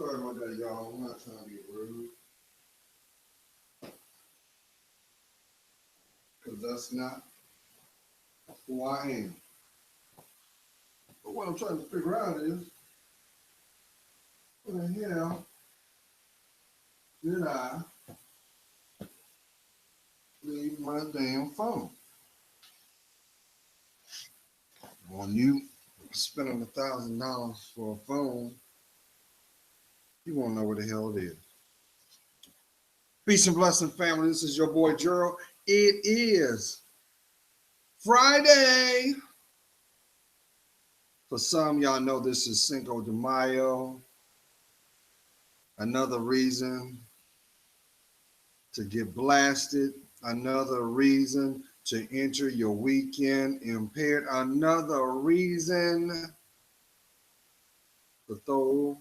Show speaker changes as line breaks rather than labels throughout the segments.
Sorry about that, y'all. I'm not trying to be rude. Because that's not who I am. But what I'm trying to figure out is, what the hell did I leave my damn phone? When you spending $1,000 for a phone, you won't know where the hell it is. Peace and blessing, family. This is your boy Gerald. It is Friday. For some, y'all know this is Cinco de Mayo. Another reason to get blasted. Another reason to enter your weekend impaired. Another reason to throw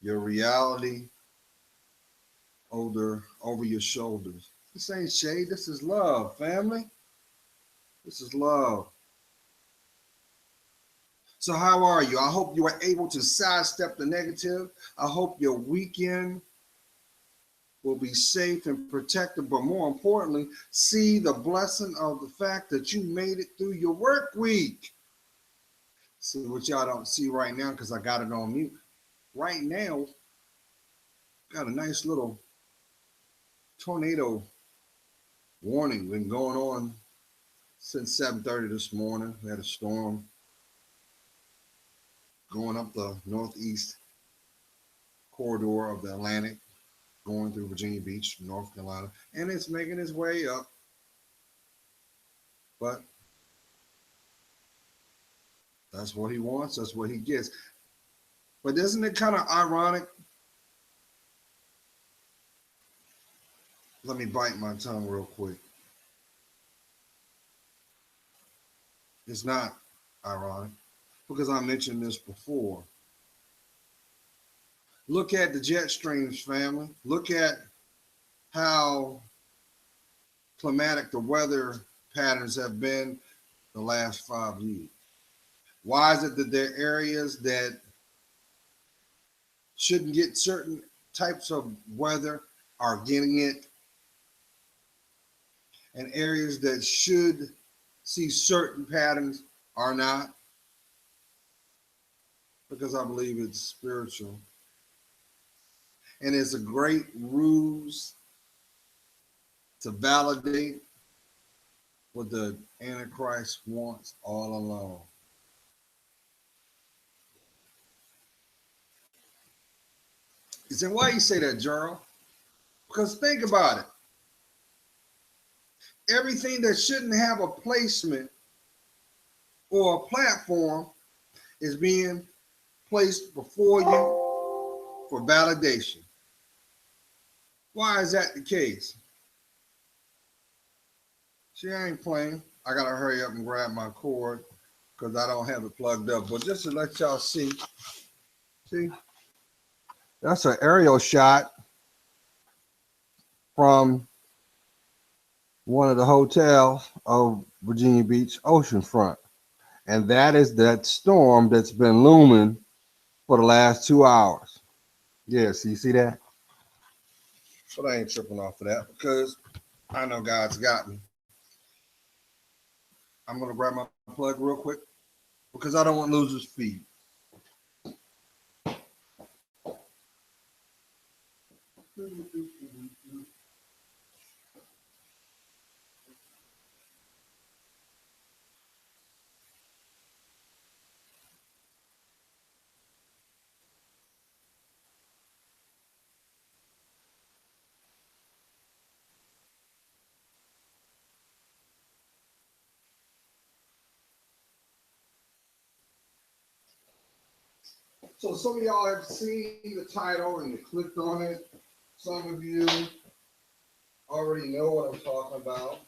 your reality over your shoulders. This ain't shade. This is love, family. This is love. So how are you? I hope you are able to sidestep the negative. I hope your weekend will be safe and protected, but more importantly, see the blessing of the fact that you made it through your work week. See what y'all don't see right now because I got it on mute. Right now, got a nice little tornado warning been going on since 7:30 this morning. We had a storm going up the northeast corridor of the Atlantic, going through Virginia Beach, North Carolina, and it's making its way up. But that's what he wants, that's what he gets. But isn't it kind of ironic? Let me bite my tongue real quick. It's not ironic because I mentioned this before. Look at the jet streams, family. Look at how climatic the weather patterns have been the last 5 years. Why is it that there are areas that shouldn't get certain types of weather are getting it, and areas that should see certain patterns are not? Because I believe it's spiritual. And it's a great ruse to validate what the Antichrist wants all along. You say, why you say that, Gerald? Because think about it. Everything that shouldn't have a placement or a platform is being placed before you for validation. Why is that the case? See, I ain't playing. I gotta hurry up and grab my cord because I don't have it plugged up. But just to let y'all see, that's an aerial shot from one of the hotels of Virginia Beach oceanfront. And that is that storm that's been looming for the last 2 hours. Yeah, so you see that? But I ain't tripping off of that because I know God's got me. I'm going to grab my plug real quick because I don't want to lose this feed. So some of y'all have seen the title and you clicked on it. Some of you already know what I'm talking about.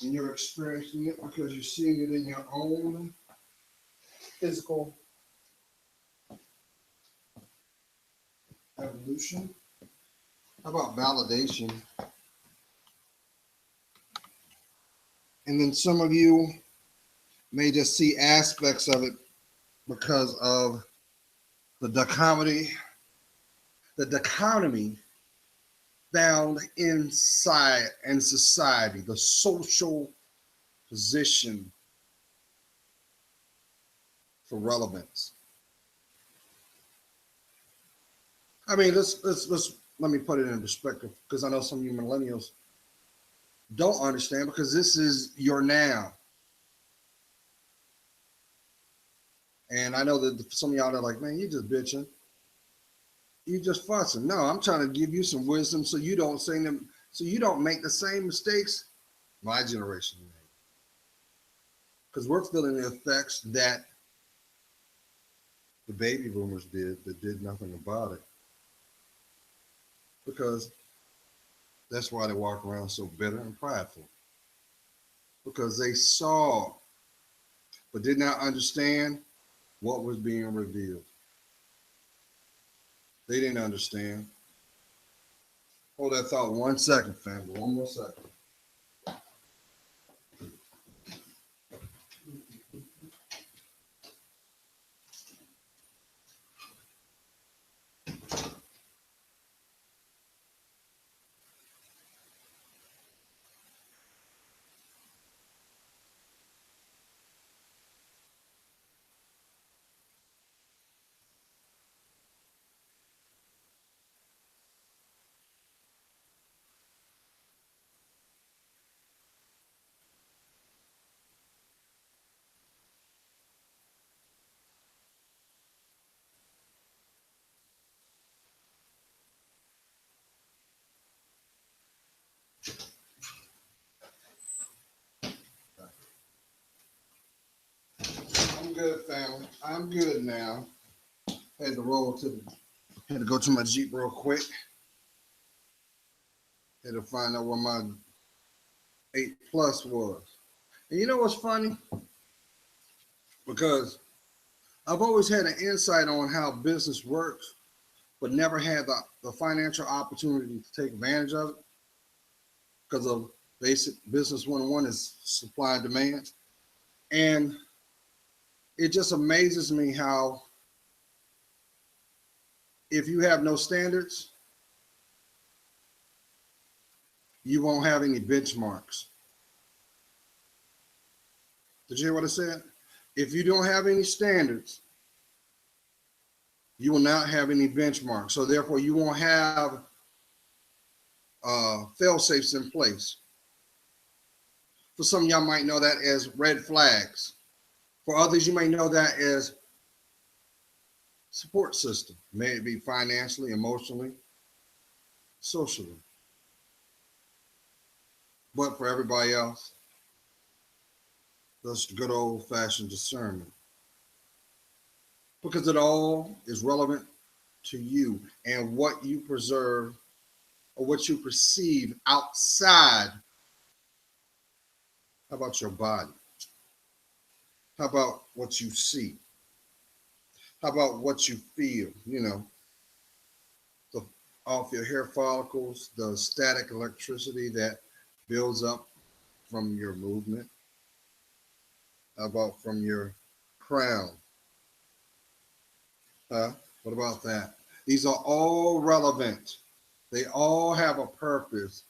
And you're experiencing it because you're seeing it in your own physical evolution. How about validation? And then some of you may just see aspects of it because of the dichotomy found inside in society, the social position for relevance. I mean, let's let me put it in perspective because I know some of you millennials don't understand because this is your now. And I know that some of y'all are like, man, you just bitching. You just fussing. No, I'm trying to give you some wisdom so you don't say them, so you don't make the same mistakes my generation made. Because we're feeling the effects that the baby boomers did that did nothing about it. Because that's why they walk around so bitter and prideful. Because they saw but did not understand what was being revealed. They didn't understand. Hold that thought 1 second, family. 1 more second. I'm good, family. I'm good now. Had to had to go to my Jeep real quick. Had to find out where my 8 Plus was. And you know what's funny? Because I've always had an insight on how business works, but never had the financial opportunity to take advantage of it because of basic business 101 is supply and demand. And it just amazes me how if you have no standards, you won't have any benchmarks. Did you hear what I said? If you don't have any standards, you will not have any benchmarks. So therefore, you won't have fail safes in place. For some of y'all might know that as red flags. For others, you may know that as support system. May it be financially, emotionally, socially. But for everybody else, that's good old-fashioned discernment. Because it all is relevant to you and what you preserve or what you perceive outside. How about your body? How about what you see? How about what you feel? You know, off your hair follicles, the static electricity that builds up from your movement. How about from your crown? What about that? These are all relevant. They all have a purpose.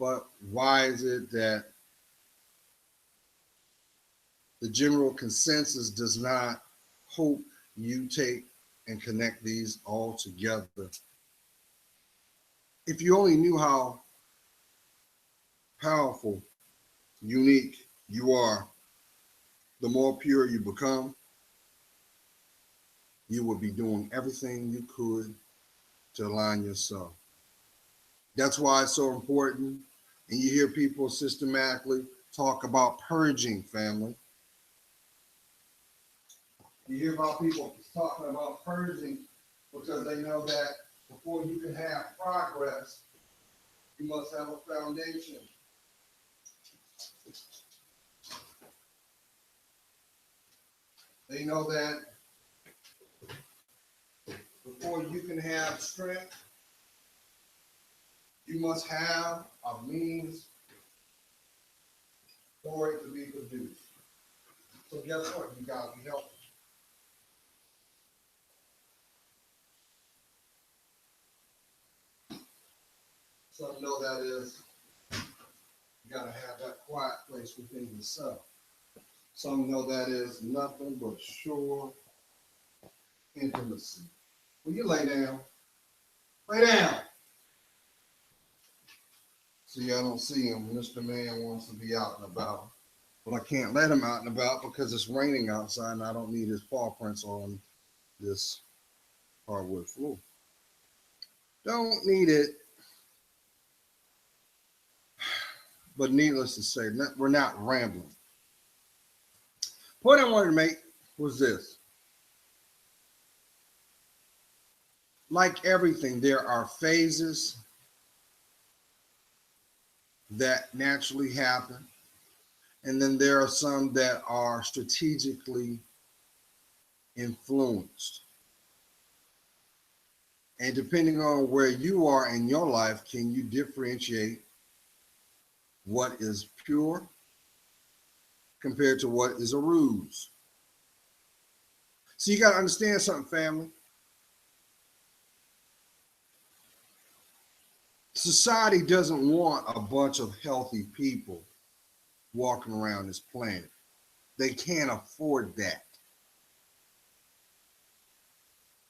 But why is it that the general consensus does not hope you take and connect these all together? If you only knew how powerful, unique you are, the more pure you become, you would be doing everything you could to align yourself. That's why it's so important. And you hear people systematically talk about purging, family. You hear about people talking about purging because they know that before you can have progress, you must have a foundation. They know that before you can have strength, you must have a means for it to be produced. So guess what? You gotta be healthy. Some know that is, you gotta have that quiet place within yourself. Some know that is nothing but sure intimacy. Will you lay down? Lay down. See, I don't see him. Mr. Man wants to be out and about. But I can't let him out and about because it's raining outside and I don't need his paw prints on this hardwood floor. Don't need it. But needless to say, we're not rambling. Point I wanted to make was this. Like everything, there are phases that naturally happen. And then there are some that are strategically influenced. And depending on where you are in your life, can you differentiate what is pure compared to what is a ruse? So you got to understand something, family. Society doesn't want a bunch of healthy people walking around this planet. They can't afford that.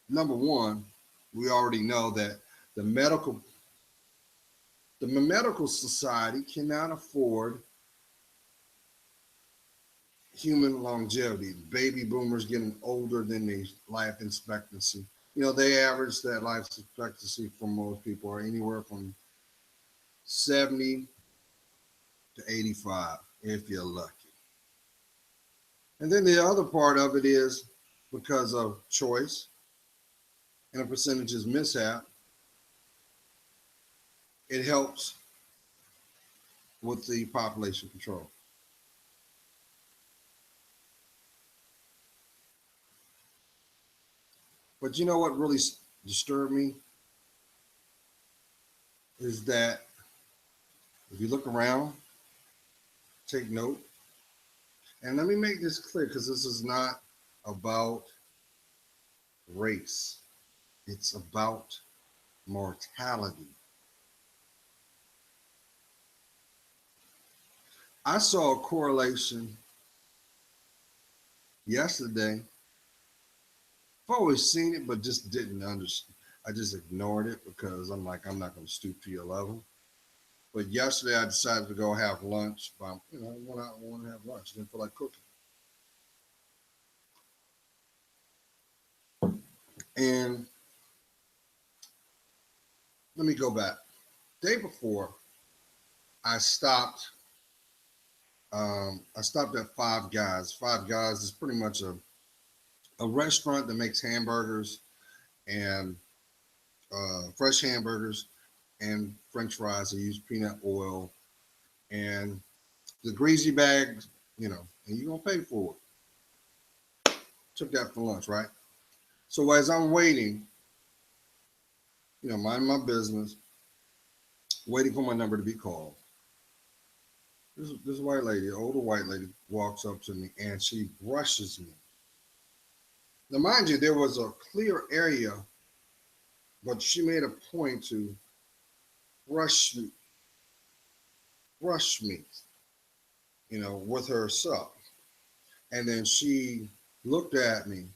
Number one, we already know that the medical society cannot afford human longevity. Baby boomers getting older than the life expectancy. You know, they average that life expectancy for most people are anywhere from 70 to 85, if you're lucky. And then the other part of it is because of choice and a percentage is mishap, it helps with the population control. But you know what really disturbed me is that if you look around, take note, and let me make this clear because this is not about race. It's about mortality. I saw a correlation yesterday. I've always seen it, but just didn't understand. I just ignored it because I'm like, I'm not going to stoop to your level. But yesterday I decided to go have lunch. I want to have lunch. Didn't feel like cooking. And let me go back. Day before, I stopped. I stopped at Five Guys. Five Guys is pretty much a restaurant that makes hamburgers and fresh hamburgers and French fries. They use peanut oil and the greasy bag, and you're gonna pay for it. Took that for lunch, right? So as I'm waiting, minding my business, waiting for my number to be called. This white lady, older white lady, walks up to me and she brushes me. Now, mind you, there was a clear area, but she made a point to brush me, with herself. And then she looked at me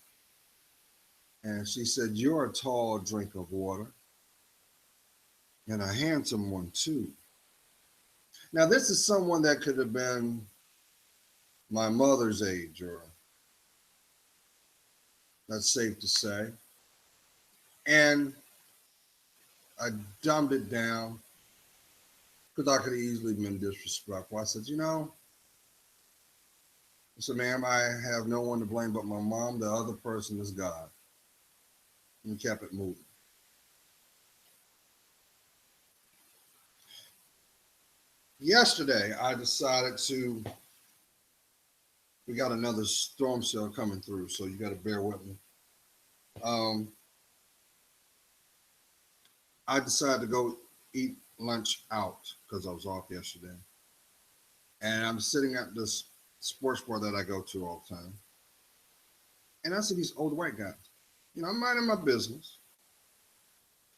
and she said, "You're a tall drink of water and a handsome one too." Now, this is someone that could have been my mother's age, or that's safe to say. And I dumbed it down because I could have easily been disrespectful. I said, ma'am, I have no one to blame but my mom. The other person is God. And kept it moving. Yesterday, I decided we got another storm cell coming through, so you got to bear with me. I decided to go eat lunch out because I was off yesterday. And I'm sitting at this sports bar that I go to all the time. And I see these old white guys. I'm minding my business.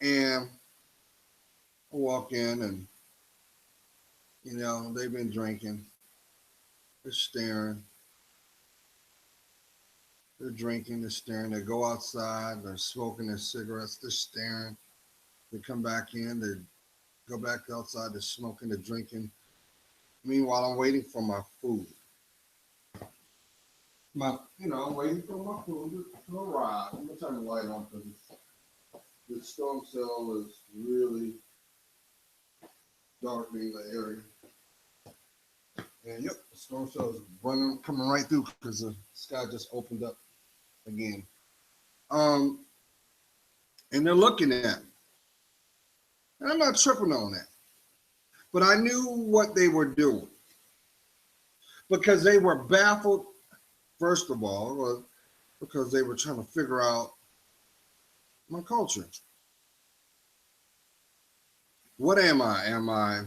And I walk in and, they've been drinking. They're staring. They're drinking. They're staring. They go outside. They're smoking their cigarettes. They're staring. They come back in. They go back outside. They're smoking. They're drinking. Meanwhile, I'm waiting for my food. I'm waiting for my food to arrive. I'm gonna turn the light on because the storm cell is really darkening the area. And yep, the storm cell is coming right through because the sky just opened up again. And they're looking at me. And I'm not tripping on that. But I knew what they were doing. Because they were baffled, first of all, because they were trying to figure out my culture. What am I? Am I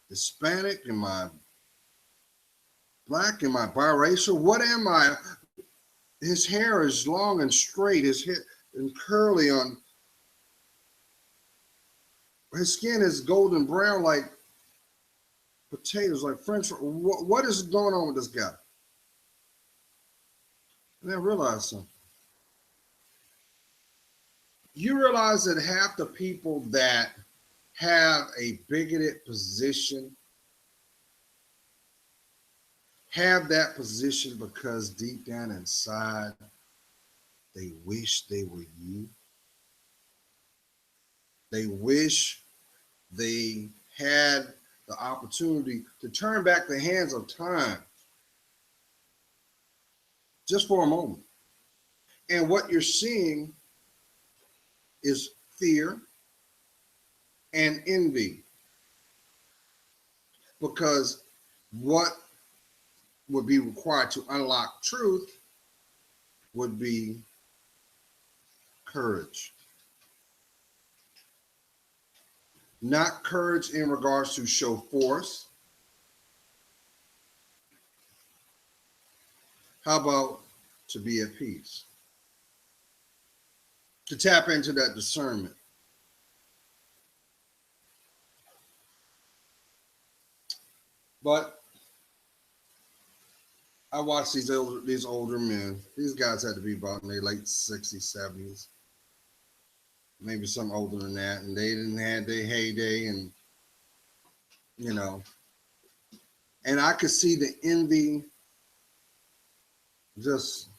Hispanic? Am I black? Am I biracial? What am I? His hair is long and straight, his hair and curly on. His skin is golden brown like potatoes, like French. What is going on with this guy? And I realized something. You realize that half the people that have a bigoted position have that position because deep down inside they wish they were you. They wish they had the opportunity to turn back the hands of time just for a moment. And what you're seeing is fear and envy. Because what would be required to unlock truth would be courage. Not courage in regards to show force. How about to be at peace? To tap into that discernment. But I watch these older men. These guys had to be about in their late 60s, 70s. Maybe some older than that. And they didn't have their heyday and, and I could see the envy just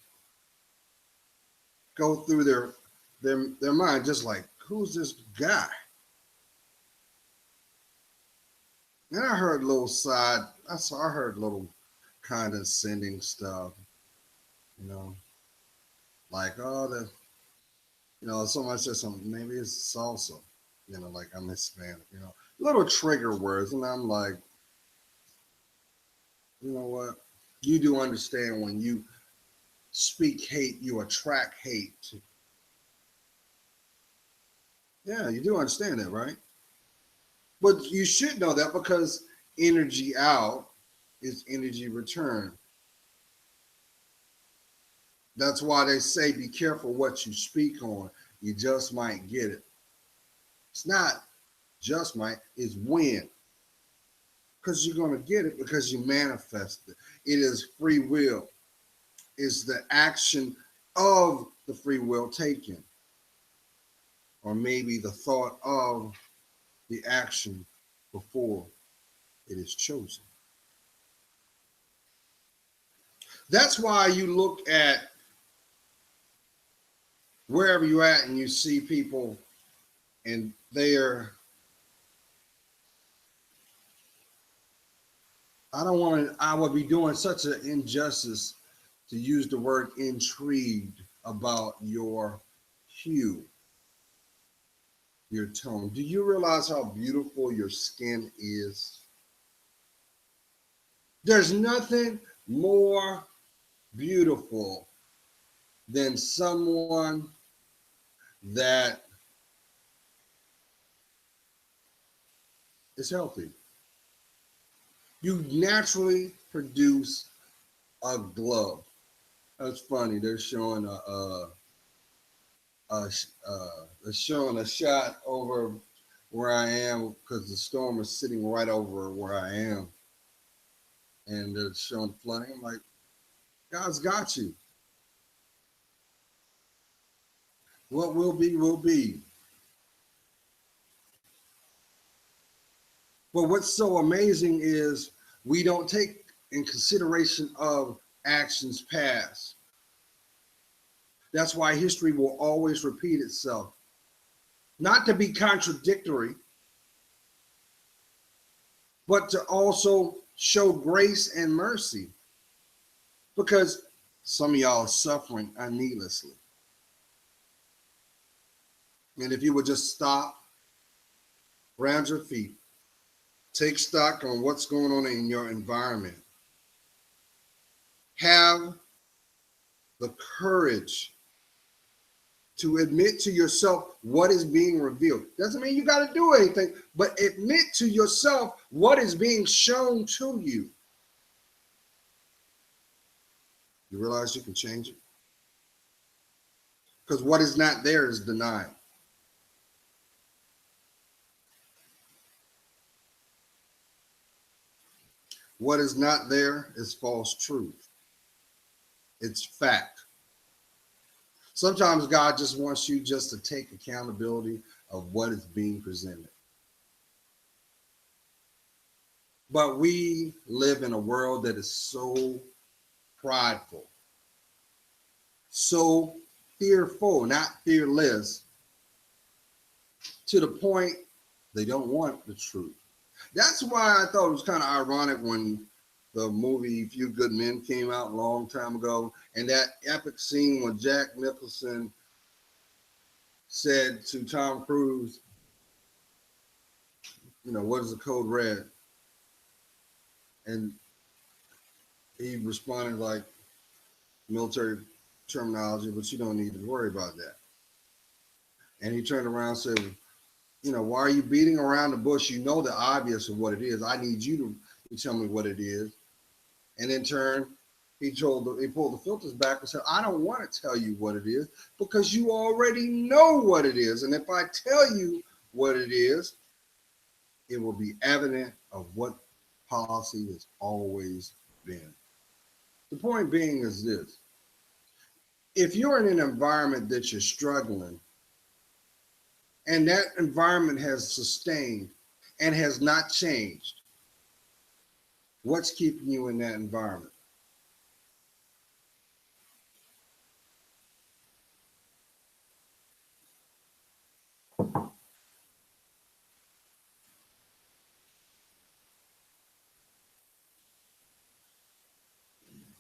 go through their mind, just like, who's this guy? And I heard I heard little condescending stuff, like, somebody said something, maybe it's salsa, like I'm Hispanic, little trigger words. And I'm like, you know what? You do understand when you speak hate, you attract hate. Yeah, you do understand that, right? But you should know that because energy out is energy return. That's why they say be careful what you speak on. You just might get it. It's not just might, it's when. Because you're going to get it because you manifest it. It is free will. It's the action of the free will taken. Or maybe the thought of the action before it is chosen. That's why you look at wherever you're at and you see people and I would be doing such an injustice to use the word intrigued about your hue, your tone. Do you realize how beautiful your skin is? There's nothing more beautiful than someone that is healthy. You naturally produce a glow. That's funny. They're showing a shot over where I am because the storm is sitting right over where I am, and they're showing flooding. I'm like, God's got you. What will be, will be. But what's so amazing is we don't take in consideration of actions past. That's why history will always repeat itself. Not to be contradictory, but to also show grace and mercy. Because some of y'all are suffering needlessly. And if you would just stop, ground your feet, take stock on what's going on in your environment, have the courage to admit to yourself what is being revealed. Doesn't mean you got to do anything, but admit to yourself what is being shown to you. You realize you can change it? Because what is not there is denied. What is not there is false truth. It's fact. Sometimes God just wants you just to take accountability of what is being presented. But we live in a world that is so prideful, so fearful, not fearless, to the point they don't want the truth. That's why I thought it was kind of ironic when the movie Few Good Men came out a long time ago, and that epic scene when Jack Nicholson said to Tom Cruise, you know, what is the code red? And he responded like military terminology, but you don't need to worry about that. And he turned around and said, you know, why are you beating around the bush? You know the obvious of what it is. I need you to tell me what it is. And in turn, he pulled the filters back and said, I don't want to tell you what it is because you already know what it is. And if I tell you what it is, it will be evident of what policy has always been. The point being is this. If you're in an environment that you're struggling, and that environment has sustained and has not changed, what's keeping you in that environment?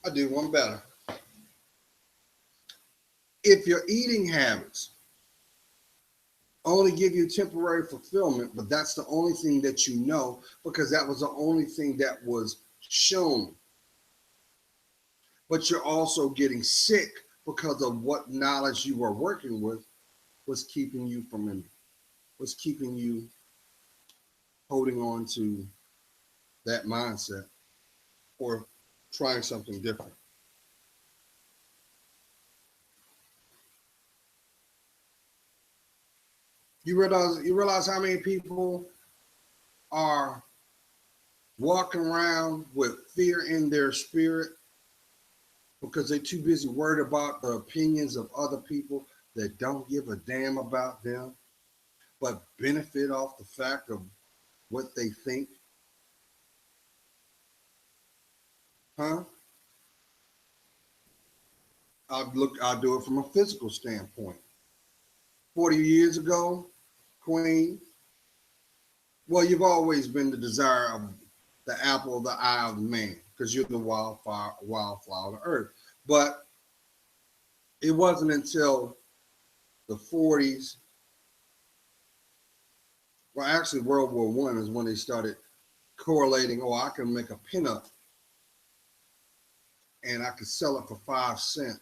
I do one better. If your eating habits only give you temporary fulfillment, but that's the only thing that you know because that was the only thing that was shown, but you're also getting sick because of what knowledge you were working with was keeping you holding on to that mindset or trying something different. You realize how many people are walking around with fear in their spirit because they're too busy worried about the opinions of other people that don't give a damn about them, but benefit off the fact of what they think. Huh? I'll do it from a physical standpoint. 40 years ago, Queen, well, you've always been the desire of the apple of the eye of man because you're the wildflower of the earth. But it wasn't until the 40s, well, actually World War One is when they started correlating, oh, I can make a pinup and I could sell it for 5 cents.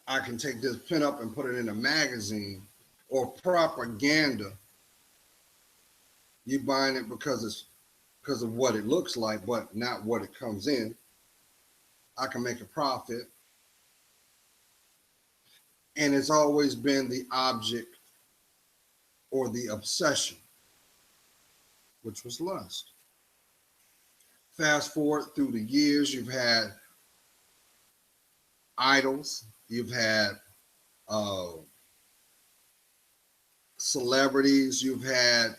I can take this pinup and put it in a magazine or propaganda. You buying it because of what it looks like, but not what it comes in. I can make a profit. And it's always been the object or the obsession, which was lust. Fast forward through the years, you've had idols, you've had uh, celebrities, you've had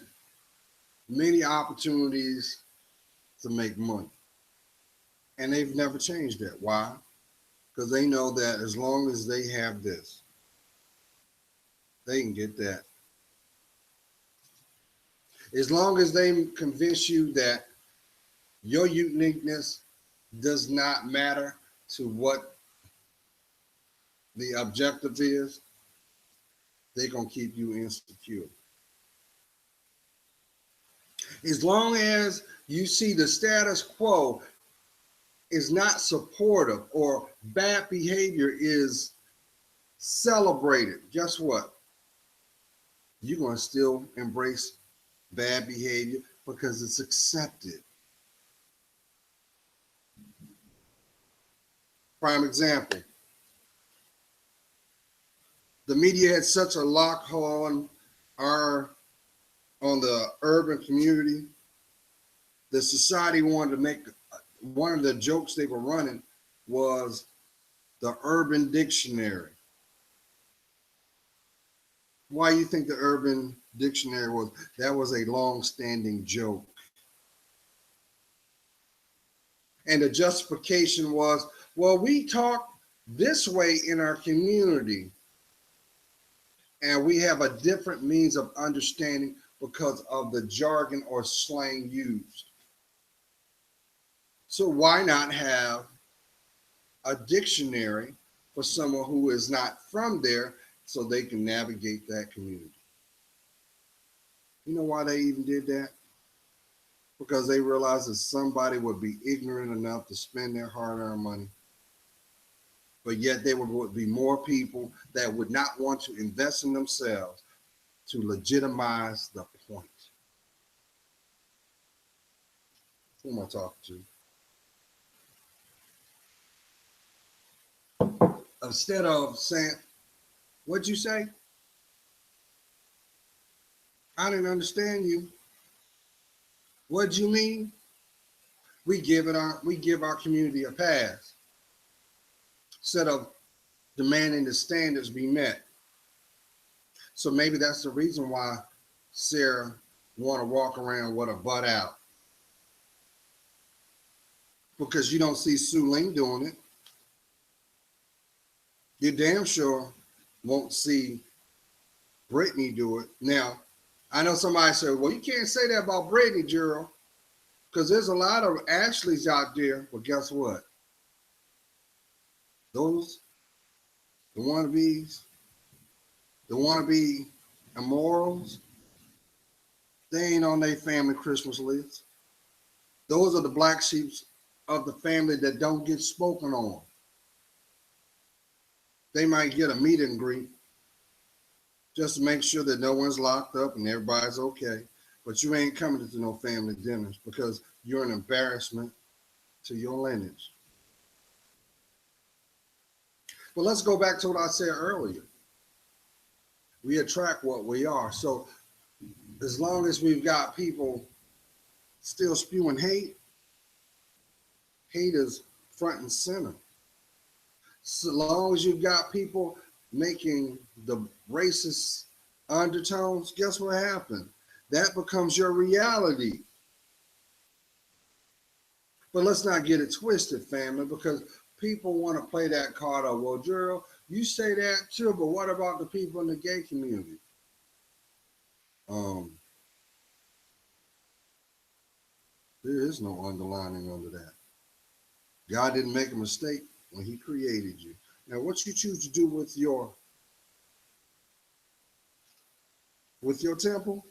many opportunities to make money. And they've never changed that. Why? Because they know that as long as they have this, they can get that. As long as they convince you that your uniqueness does not matter to what the objective is, they're going to keep you insecure. As long as you see the status quo is not supportive or bad behavior is celebrated, guess what? You're going to still embrace bad behavior because it's accepted. Prime example. The media had such a lock on the urban community. The society wanted to make, one of the jokes they were running was the urban dictionary. Why you think the urban dictionary was? That was a long-standing joke. And the justification was, well, we talk this way in our community, and we have a different means of understanding because of the jargon or slang used. So why not have a dictionary for someone who is not from there so they can navigate that community? You know why they even did that? Because they realized that somebody would be ignorant enough to spend their hard-earned money, but yet there would be more people that would not want to invest in themselves to legitimize the point. Who am I talking to? Instead of saying, what'd you say? I didn't understand you. What'd you mean? We give our community a pass instead of demanding the standards be met. So maybe that's the reason why Sarah want to walk around with her butt out, because you don't see Sue Ling doing it. You damn sure won't see Brittany do it. Now, I know somebody said, well, you can't say that about Brittany, Gerald, because there's a lot of Ashleys out there. But guess what? Those, the wannabes, the wannabe immorals, they ain't on their family Christmas list. Those are the black sheep of the family that don't get spoken on. They might get a meet and greet just to make sure that no one's locked up and everybody's okay. But you ain't coming to no family dinners because you're an embarrassment to your lineage. Well, let's go back to what I said earlier. We attract what we are. So as long as we've got people still spewing hate, hate is front and center. So long as you've got people making the racist undertones, guess what happened? That becomes your reality. But let's not get it twisted, family, because people want to play that card of, well, Gerald, you say that too, but what about the people in the gay community? There is no underlining under that. God didn't make a mistake when he created you. Now, what you choose to do with your temple,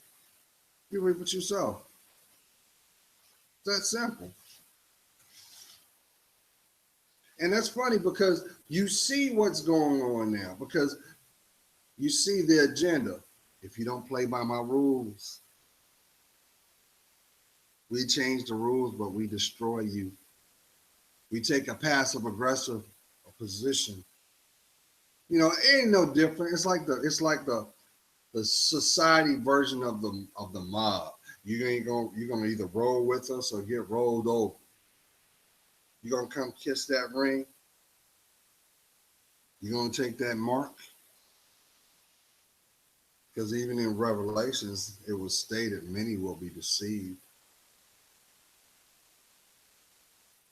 you reap it yourself. It's that simple. And that's funny because you see what's going on now, because you see the agenda. If you don't play by my rules, we change the rules, but we destroy you. We take a passive aggressive position. You know, it ain't no different. It's like the the society version of the mob. You're gonna either roll with us or get rolled over. You're gonna come kiss that ring. You're gonna take that mark. Because even in Revelations, it was stated many will be deceived.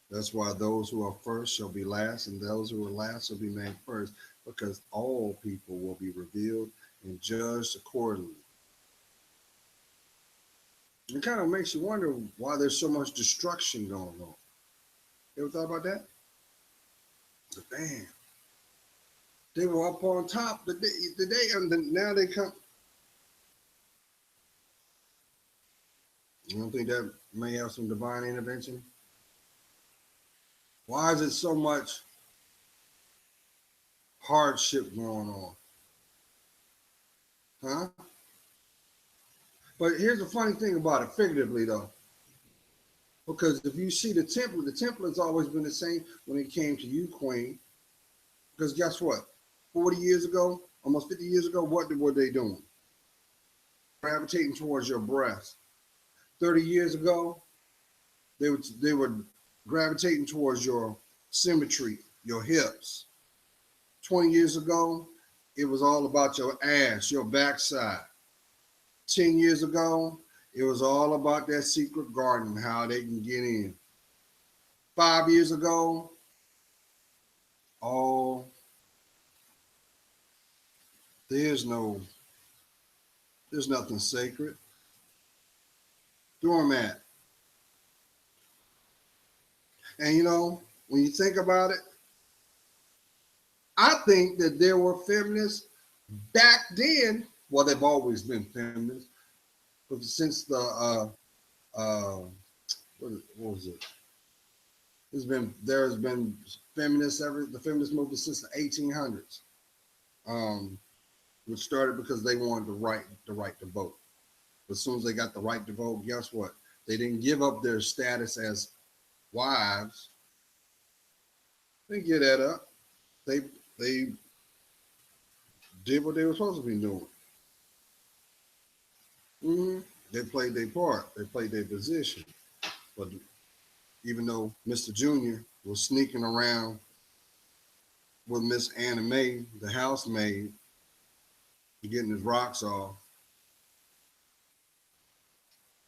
That's why those who are first shall be last, and those who are last shall be made first, because all people will be revealed and judged accordingly. It kind of makes you wonder why there's so much destruction going on. You ever thought about that? But damn, they were up on top the day, and now they come. You don't think that may have some divine intervention? Why is it so much hardship going on? Huh? But here's the funny thing about it, figuratively though. Because if you see the temple has always been the same when it came to you, Queen. Because guess what? 40 years ago, almost 50 years ago, what were they doing? Gravitating towards your breast. 30 years ago, they were gravitating towards your symmetry, your hips. 20 years ago, it was all about your ass, your backside. 10 years ago, it was all about that secret garden, how they can get in. 5 years ago, there's nothing sacred. Doormat. And you know, when you think about it, I think that there were feminists back then. Well, they've always been feminists, but since the what was it? There's been feminists the feminist movement since the 1800s, which started because they wanted the right to vote. But as soon as they got the right to vote, guess what? They didn't give up their status as wives. They didn't give that up. They did what they were supposed to be doing. Mm-hmm. They played their part. They played their position. But even though Mr. Junior was sneaking around with Miss Anna Mae, the housemaid, getting his rocks off,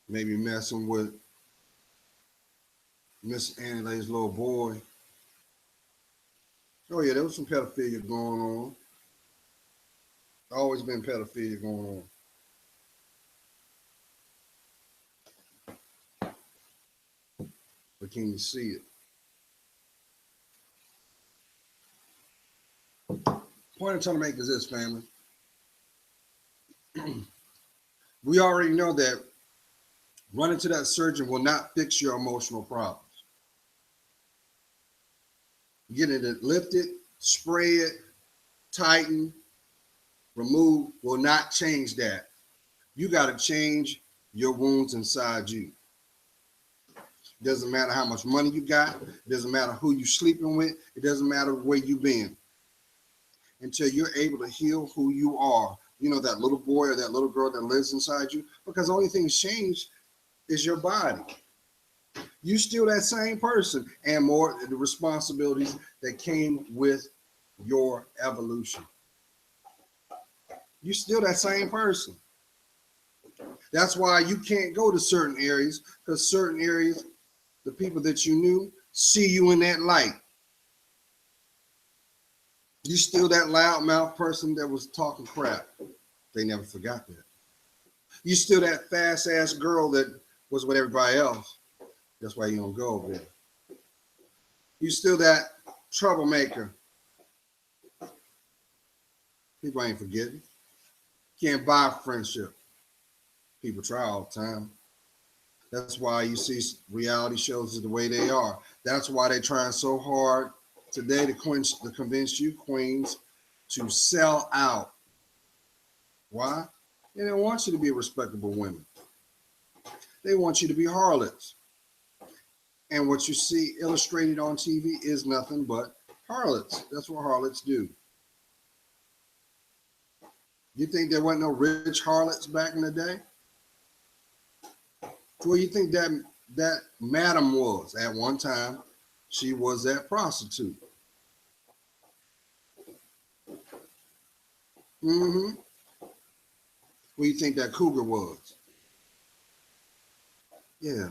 maybe messing with Miss Annie Mae's little boy. Oh yeah, there was some pedophilia going on. Always been pedophilia going on. But can you see it? Point I'm trying to make is this, family. We already know that running to that surgeon will not fix your emotional problems. Getting it lifted, spray it, tighten, remove will not change that. You got to change your wounds inside you. It doesn't matter how much money you got. It doesn't matter who you're sleeping with. It doesn't matter where you've been. Until you're able to heal who you are. You know, that little boy or that little girl that lives inside you. Because the only thing that's changed is your body. You still that same person and more the responsibilities that came with your evolution. You still that same person. That's why you can't go to certain areas, because certain areas, the people that you knew see you in that light. You still that loudmouth person that was talking crap. They never forgot that. You still that fast ass girl that was with everybody else. That's why you don't go over there. You still that troublemaker. People ain't forgetting. Can't buy friendship. People try all the time. That's why you see reality shows the way they are. That's why they're trying so hard today to convince you queens to sell out. Why? They don't want you to be respectable women. They want you to be harlots. And what you see illustrated on TV is nothing but harlots. That's what harlots do. You think there wasn't no rich harlots back in the day? Where you think that madam was at one time? She was that prostitute. Mm-hmm. Where you think that cougar was? Yeah,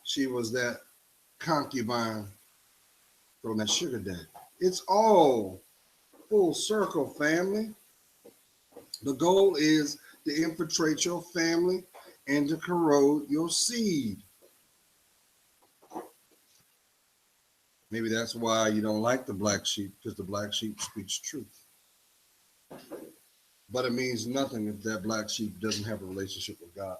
she was that concubine from that sugar daddy. It's all full circle, family. The goal is to infiltrate your family and to corrode your seed. Maybe that's why you don't like the black sheep, because the black sheep speaks truth. But it means nothing if that black sheep doesn't have a relationship with God.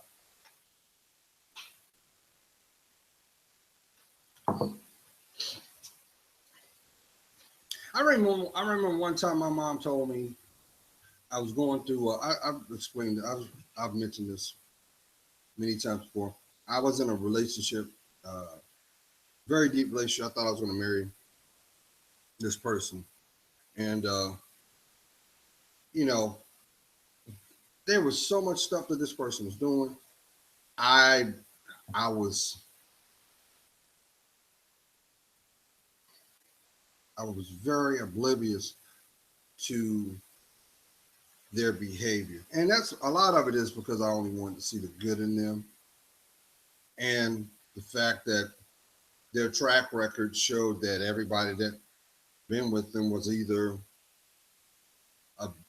I remember one time my mom told me I was going through. I've explained it. I've mentioned this many times before. I was in a relationship, uh, very deep relationship. I thought I was going to marry this person, and you know, there was so much stuff that this person was doing. I I was I was very oblivious to their behavior, and that's a lot of it is because I only wanted to see the good in them, and the fact that their track record showed that everybody that been with them was either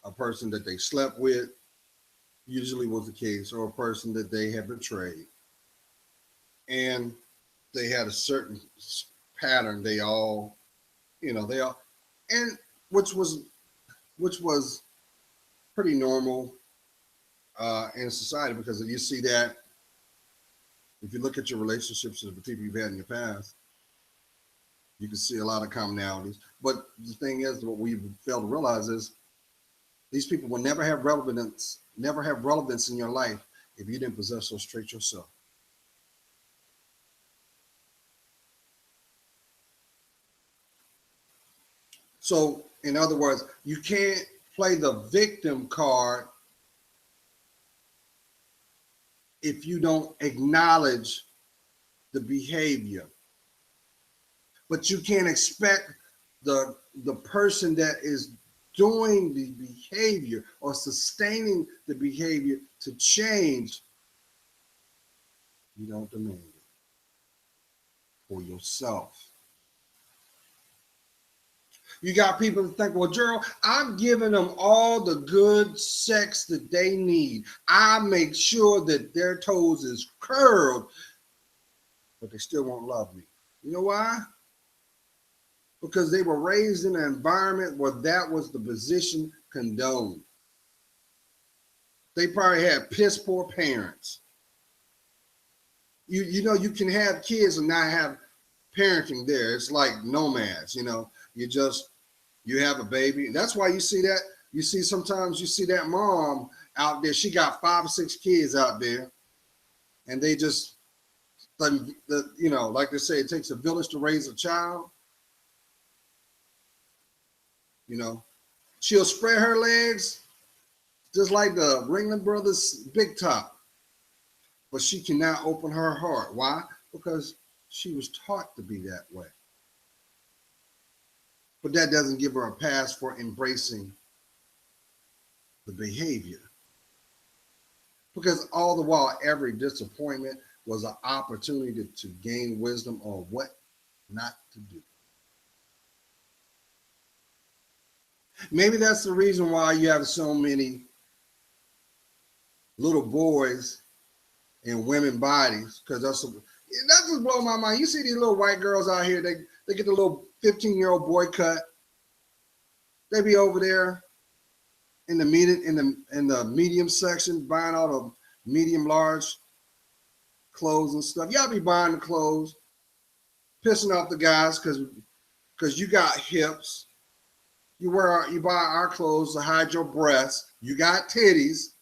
a person that they slept with, usually was the case, or a person that they had betrayed. And they had a certain pattern. They all, and which was which was pretty normal in society, because if you see that, if you look at your relationships with the people you've had in your past, you can see a lot of commonalities. But the thing is, what we fail to realize is these people will never have relevance in your life if you didn't possess those traits yourself. So, in other words, you can't play the victim card if you don't acknowledge the behavior. But you can't expect the person that is doing the behavior or sustaining the behavior to change. You don't demand it for yourself. You got people that think, well, Gerald, I'm giving them all the good sex that they need. I make sure that their toes is curled, but they still won't love me. You know why? Because they were raised in an environment where that was the position condoned. They probably had piss poor parents. You can have kids and not have parenting there. It's like nomads, you have a baby. And that's why you see that. Sometimes you see that mom out there, she got 5 or 6 kids out there, and they just, like they say, it takes a village to raise a child. She'll spread her legs just like the Ringling Brothers Big Top, but she cannot open her heart. Why? Because she was taught to be that way. But that doesn't give her a pass for embracing the behavior. Because all the while, every disappointment was an opportunity to gain wisdom on what not to do. Maybe that's the reason why you have so many little boys in women bodies, because that just blows my mind. You see these little white girls out here, they get the little 15-year-old boy cut. They be over there in the medium section buying all the medium large clothes and stuff. Y'all be buying the clothes, pissing off the guys because you got hips. You buy our clothes to hide your breasts. You got titties.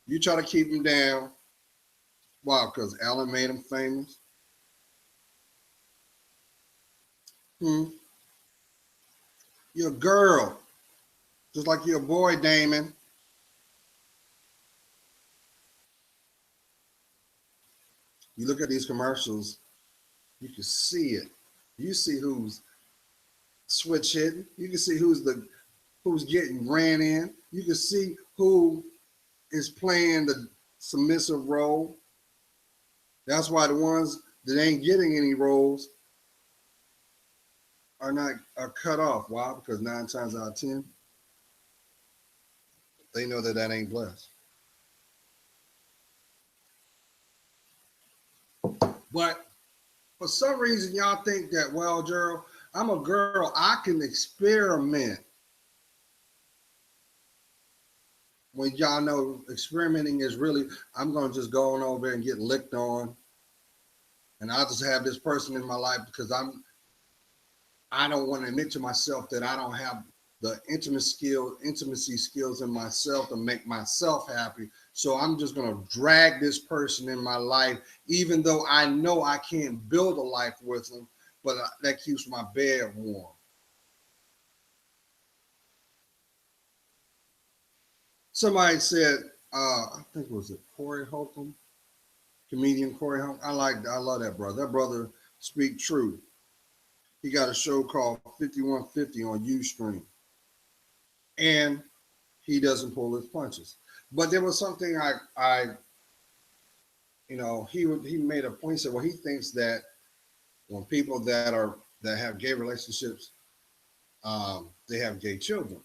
You try to keep them down. Wow, because Ellen made them famous. You're a girl. Just like your boy Damon. You look at these commercials, you can see it. You see who's switch hitting. You can see who's getting ran in. You can see who is playing the submissive role. That's why the ones that ain't getting any roles are cut off. Why? Because 9 times out of 10, they know that ain't blessed. But for some reason, y'all think that, well, Gerald, I'm a girl, I can experiment. When y'all know experimenting is really, I'm going to just go on over there and get licked on. And I'll just have this person in my life because I don't want to admit to myself that I don't have the intimacy skills in myself to make myself happy. So I'm just going to drag this person in my life, even though I know I can't build a life with them, but that keeps my bed warm. Somebody said, I think it was Corey Holcomb, comedian Corey Holcomb. I love that brother. That brother speak true. He got a show called 5150 on Ustream. And he doesn't pull his punches. But there was something he made a point. He said, well, he thinks that when people that have gay relationships, they have gay children.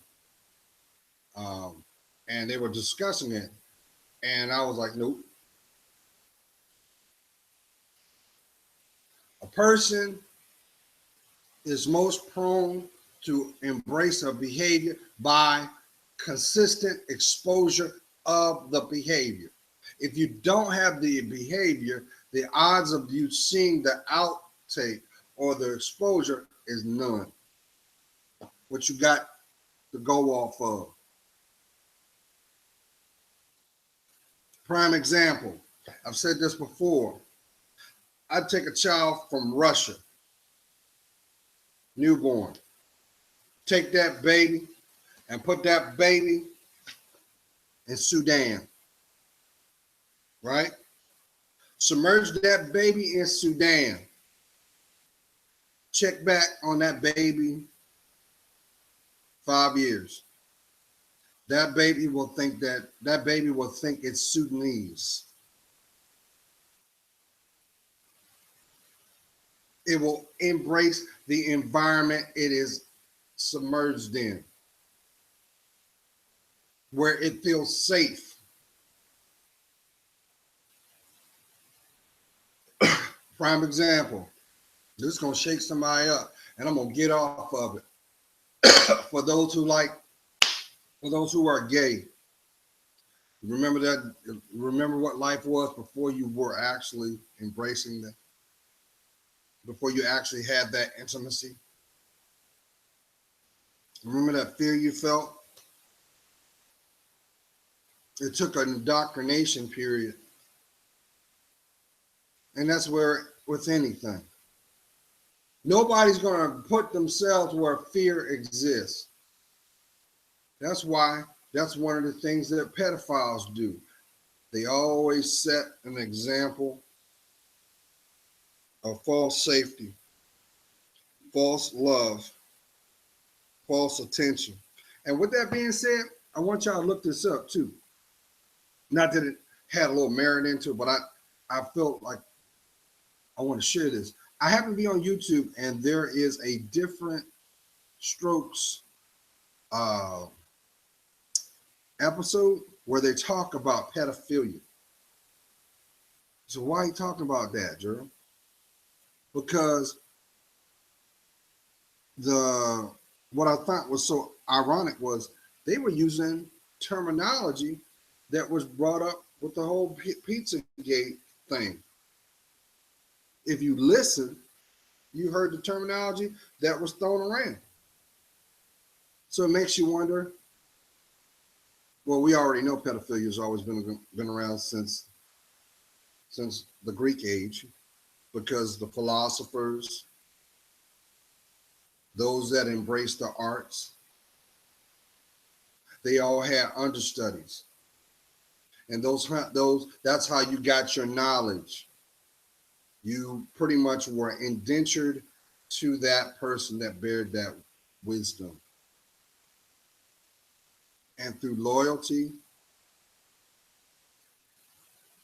And they were discussing it. And I was like, nope. A person is most prone to embrace a behavior by consistent exposure of the behavior. If you don't have the behavior, the odds of you seeing the outtake or the exposure is none. What you got to go off of. Prime example, I've said this before. I'd take a child from Russia, newborn, take that baby and put that baby in Sudan, right? Submerge that baby in Sudan. Check back on that baby 5 years. That baby will think it's Sudanese. It will embrace the environment it is submerged in, where it feels safe. Prime example. This is gonna shake somebody up, and I'm gonna get off of it. For those who are gay, remember what life was before you were actually embracing that, before you actually had that intimacy. Remember that fear you felt? It took an indoctrination period. And that's where, with anything, nobody's going to put themselves where fear exists. That's why, that's one of the things that pedophiles do. They always set an example of false safety, false love, false attention. And with that being said, I want y'all to look this up too. Not that it had a little merit into it, but I felt like I want to share this. I happen to be on YouTube, and there is a different strokes episode where they talk about pedophilia. So why are you talking about that, Gerald? Because what I thought was so ironic was they were using terminology that was brought up with the whole Pizzagate thing. If you listen, you heard the terminology that was thrown around. So it makes you wonder, well, we already know pedophilia has always been around since the Greek age, because the philosophers, those that embrace the arts, They all had understudies. And that's how you got your knowledge. You pretty much were indentured to that person that bared that wisdom. And through loyalty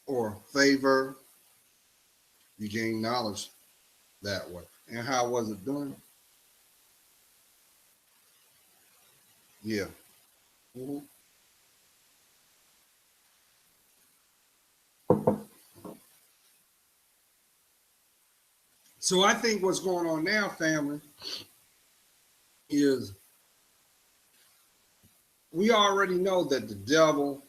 or favor, you gain knowledge that way. And how was it done? Yeah. Mm-hmm. So I think what's going on now, family, is we already know that the devil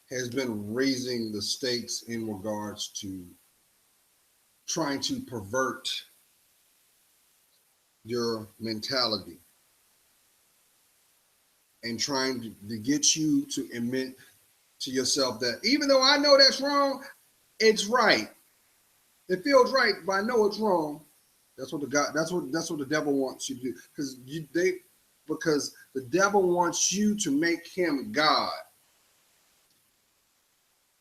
has been raising the stakes in regards to trying to pervert your mentality and trying to get you to admit to yourself that even though I know that's wrong, it's right. It feels right, but I know it's wrong. That's what the devil wants you to do. Because the devil wants you to make him God.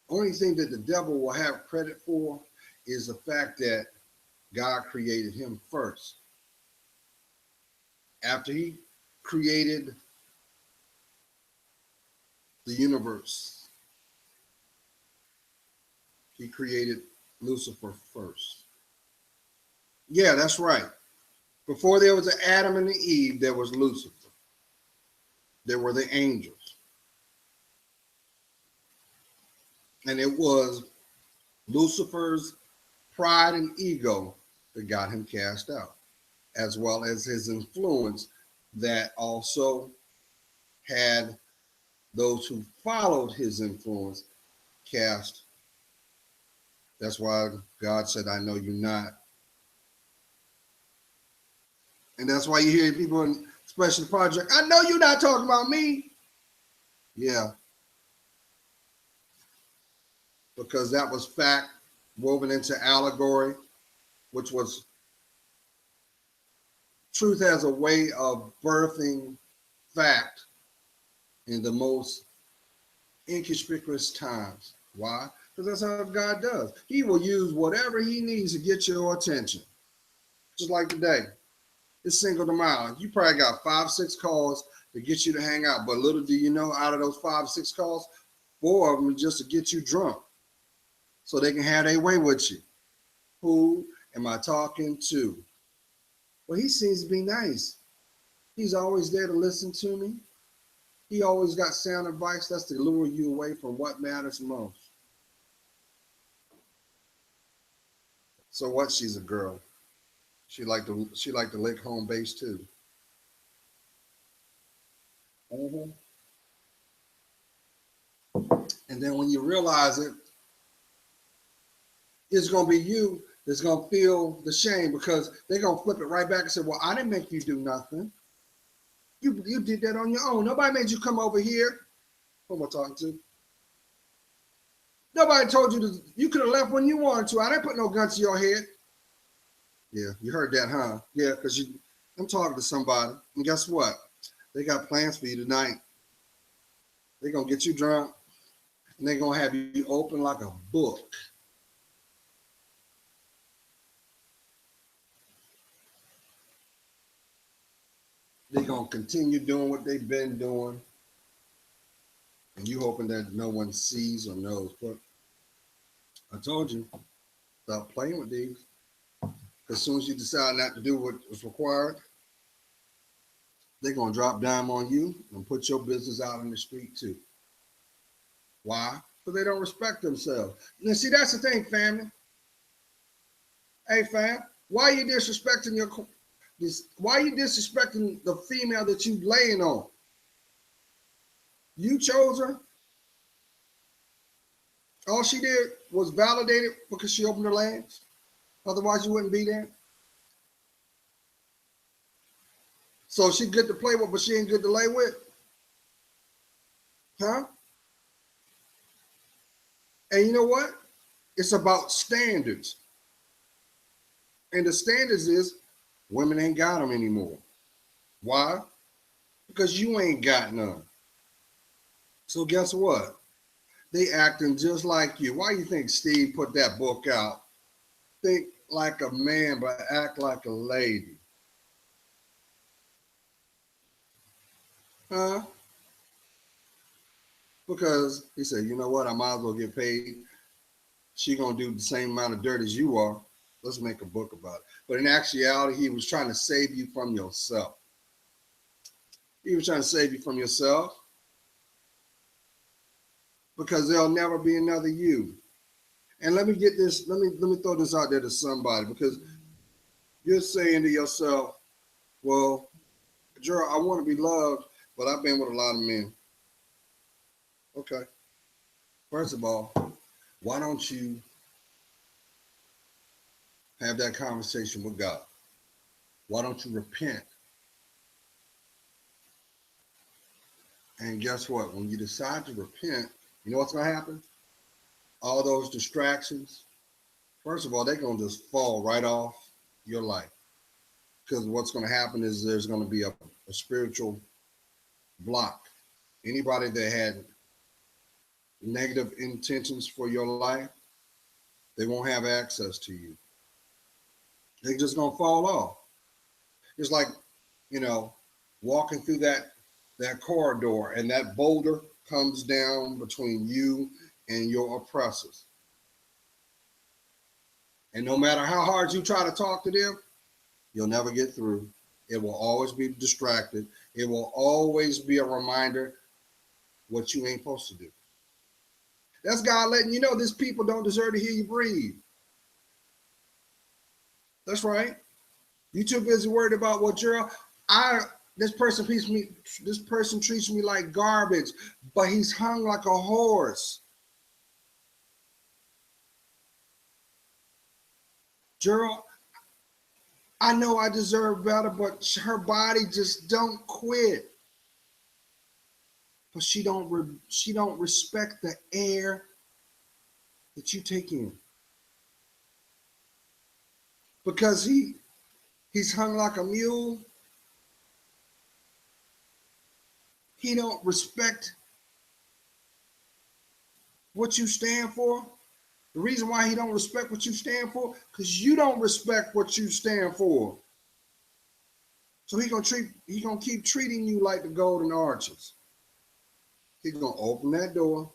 Only thing that the devil will have credit for is the fact that God created him first. After he created the universe, he created Lucifer first. Yeah, that's right. Before there was an Adam and an Eve, there was Lucifer. There were the angels. And it was Lucifer's pride and ego that got him cast out, as well as his influence that also had those who followed his influence cast. That's why God said, I know you not. And that's why you hear people in Special Project, I know you're not talking about me. Yeah. Because that was fact woven into allegory, which was truth as a way of birthing fact in the most inconspicuous times. Why? Because that's how God does. He will use whatever he needs to get your attention. Just like today. It's Cinco de Mayo. You probably got 5-6 calls to get you to hang out. But little do you know, out of those 5-6 calls, 4 of them are just to get you drunk so they can have their way with you. Who am I talking to? Well, he seems to be nice. He's always there to listen to me. He always got sound advice. That's to lure you away from what matters most. So what? She's a girl. She liked to lick home base too. Mm-hmm. And then when you realize it, it's gonna be you that's gonna feel the shame because they're gonna flip it right back and say, "Well, I didn't make you do nothing. You did that on your own. Nobody made you come over here." Who am I talking to? Nobody told you to. You could have left when you wanted to. I didn't put no gun to your head. Yeah, you heard that, huh? Yeah, because I'm talking to somebody, and guess what? They got plans for you tonight. They're gonna get you drunk, and they're gonna have you open like a book. They're gonna continue doing what they've been doing, and you hoping that no one sees or knows. But I told you, stop playing with these. As soon as you decide not to do what is required, they're gonna drop dime on you and put your business out in the street too. Why? Because they don't respect themselves. Now, see, that's the thing, family. Hey, fam, why are you disrespecting why are you disrespecting the female that you laying on? You chose her. All she did was validate it because she opened her legs. Otherwise, you wouldn't be there. So she good to play with, but she ain't good to lay with. Huh? And you know what? It's about standards. And the standards is women ain't got them anymore. Why? Because you ain't got none. So guess what? They acting just like you. Why you think Steve put that book out? Think like a man, but act like a lady. Huh? Because he said, you know what? I might as well get paid. She gonna do the same amount of dirt as you are. Let's make a book about it. But in actuality, he was trying to save you from yourself. He was trying to save you from yourself because there'll never be another you. And let me get this, let me throw this out there to somebody, because you're saying to yourself, well, Gerald, I want to be loved, but I've been with a lot of men. Okay. First of all, why don't you have that conversation with God? Why don't you repent? And guess what? When you decide to repent, you know what's going to happen? All those distractions, first of all, they're going to just fall right off your life. Because what's going to happen is there's going to be a spiritual block. Anybody that had negative intentions for your life, they won't have access to you. They're just going to fall off. It's like, you know, walking through that corridor and that boulder comes down between you and your oppressors. And no matter how hard you try to talk to them, you'll never get through. It will always be distracted. It will always be a reminder what you ain't supposed to do. That's God letting you know this people don't deserve to hear you breathe. That's right. You too busy worried about what you're. This person treats me like garbage, but he's hung like a horse. Gerald, I know I deserve better, but her body just don't quit. But she don't respect the air that you take in. Because he's hung like a mule. He don't respect what you stand for. The reason why he don't respect what you stand for, because you don't respect what you stand for. So he gonna keep treating you like the golden arches. He's gonna open that door,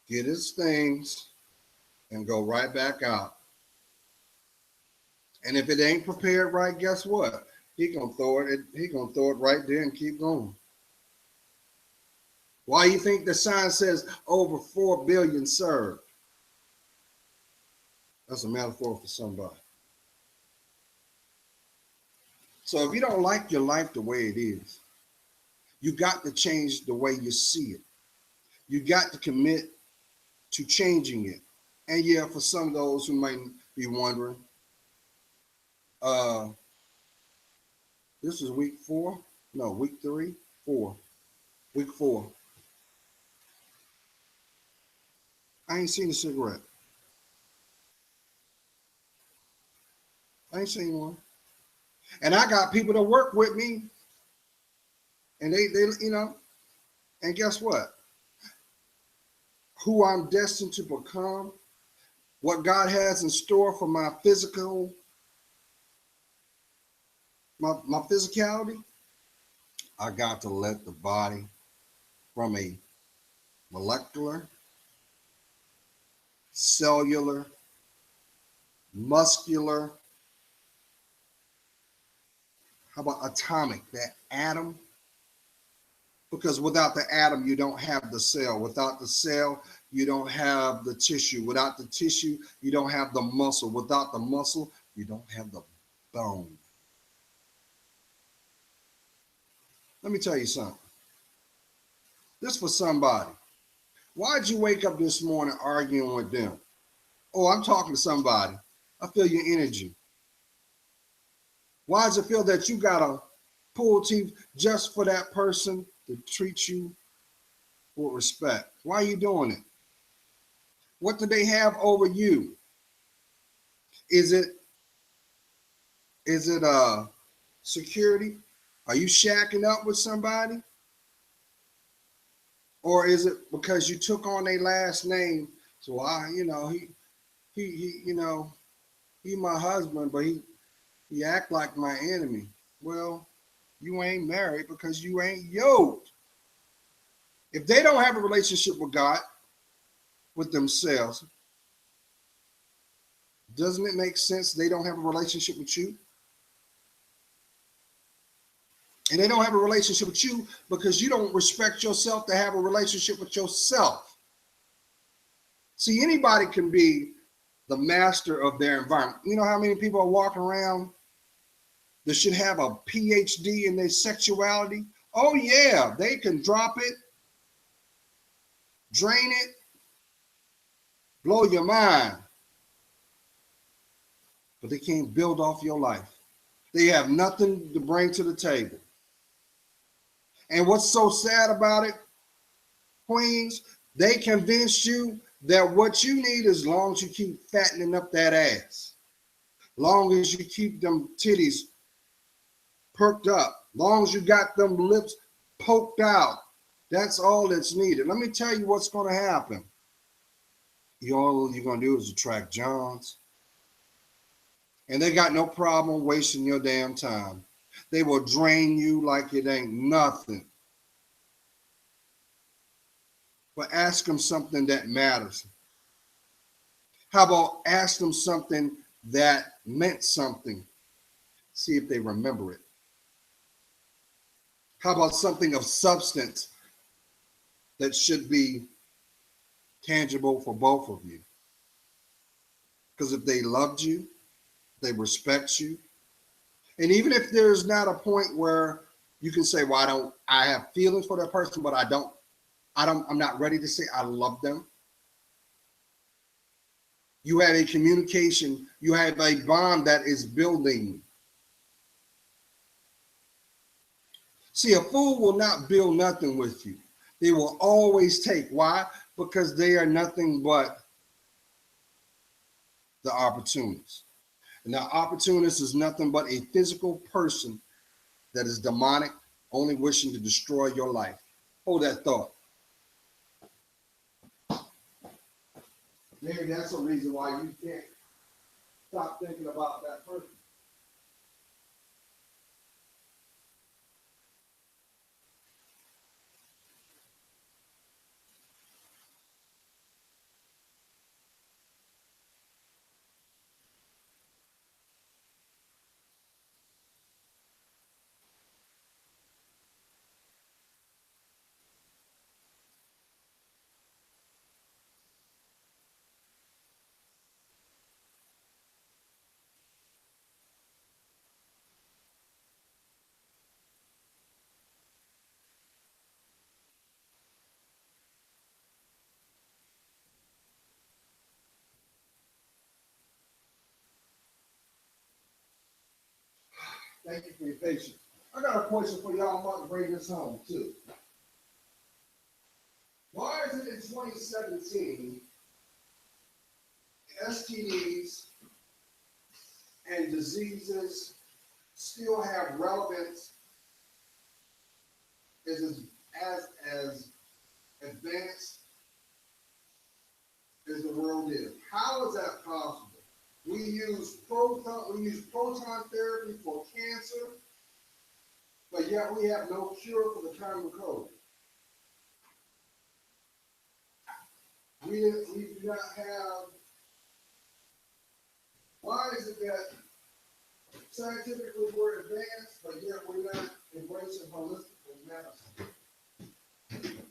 get his things, and go right back out. And if it ain't prepared right, guess what? He gonna throw it right there and keep going. Why you think the sign says over 4 billion served? That's a metaphor for somebody. So if you don't like your life the way it is, you got to change the way you see it. You got to commit to changing it. And yeah, for some of those who might be wondering, uh, this is week 4? No, week 3? 4. Week 4. I ain't seen a cigarette. I ain't seen one. And I got people that work with me, and they and guess what? Who I'm destined to become, what God has in store for my physicality, I got to let the body from a molecular, cellular, muscular, how about atomic, that atom? Because without the atom, you don't have the cell. Without the cell, you don't have the tissue. Without the tissue, you don't have the muscle. Without the muscle, you don't have the bone. Let me tell you something. This for somebody. Why'd you wake up this morning arguing with them? Oh, I'm talking to somebody. I feel your energy. Why does it feel that you gotta pull teeth just for that person to treat you with respect? Why are you doing it? What do they have over you? Is it security? Are you shacking up with somebody? Or is it because you took on their last name? So he he my husband, but he act like my enemy. Well, you ain't married because you ain't yoked. If they don't have a relationship with God, with themselves, doesn't it make sense they don't have a relationship with you? And they don't have a relationship with you because you don't respect yourself to have a relationship with yourself. See, anybody can be the master of their environment. You know how many people are walking around that should have a PhD in their sexuality? Oh, yeah, they can drop it, drain it, blow your mind, but they can't build off your life. They have nothing to bring to the table. And what's so sad about it, Queens, they convince you that what you need, as long as you keep fattening up that ass, long as you keep them titties perked up, long as you got them lips poked out, that's all that's needed. Let me tell you what's going to happen. All you're going to do is attract Johns, and they got no problem wasting your damn time. They will drain you like it ain't nothing. But ask them something that matters. How about ask them something that meant something? See if they remember it. How about something of substance that should be tangible for both of you? Because if they loved you, they respect you. And even if there's not a point where you can say, well, I have feelings for that person, but I'm not ready to say I love them. You have a communication, you have a bond that is building. See, a fool will not build nothing with you. They will always take. Why? Because they are nothing but the opportunist. And the opportunist is nothing but a physical person that is demonic, only wishing to destroy your life. Hold that thought. Maybe that's a reason why you can't stop thinking about that person. Thank you for your patience. I got a question for y'all. I'm about to bring this home too. Why is it in 2017 STDs and diseases still have relevance as advanced as the world is? How is that possible? We use proton therapy for cancer, but yet we have no cure for the common cold. We do not have. Why is it that scientifically we're advanced, but yet we're not embracing holistic medicine?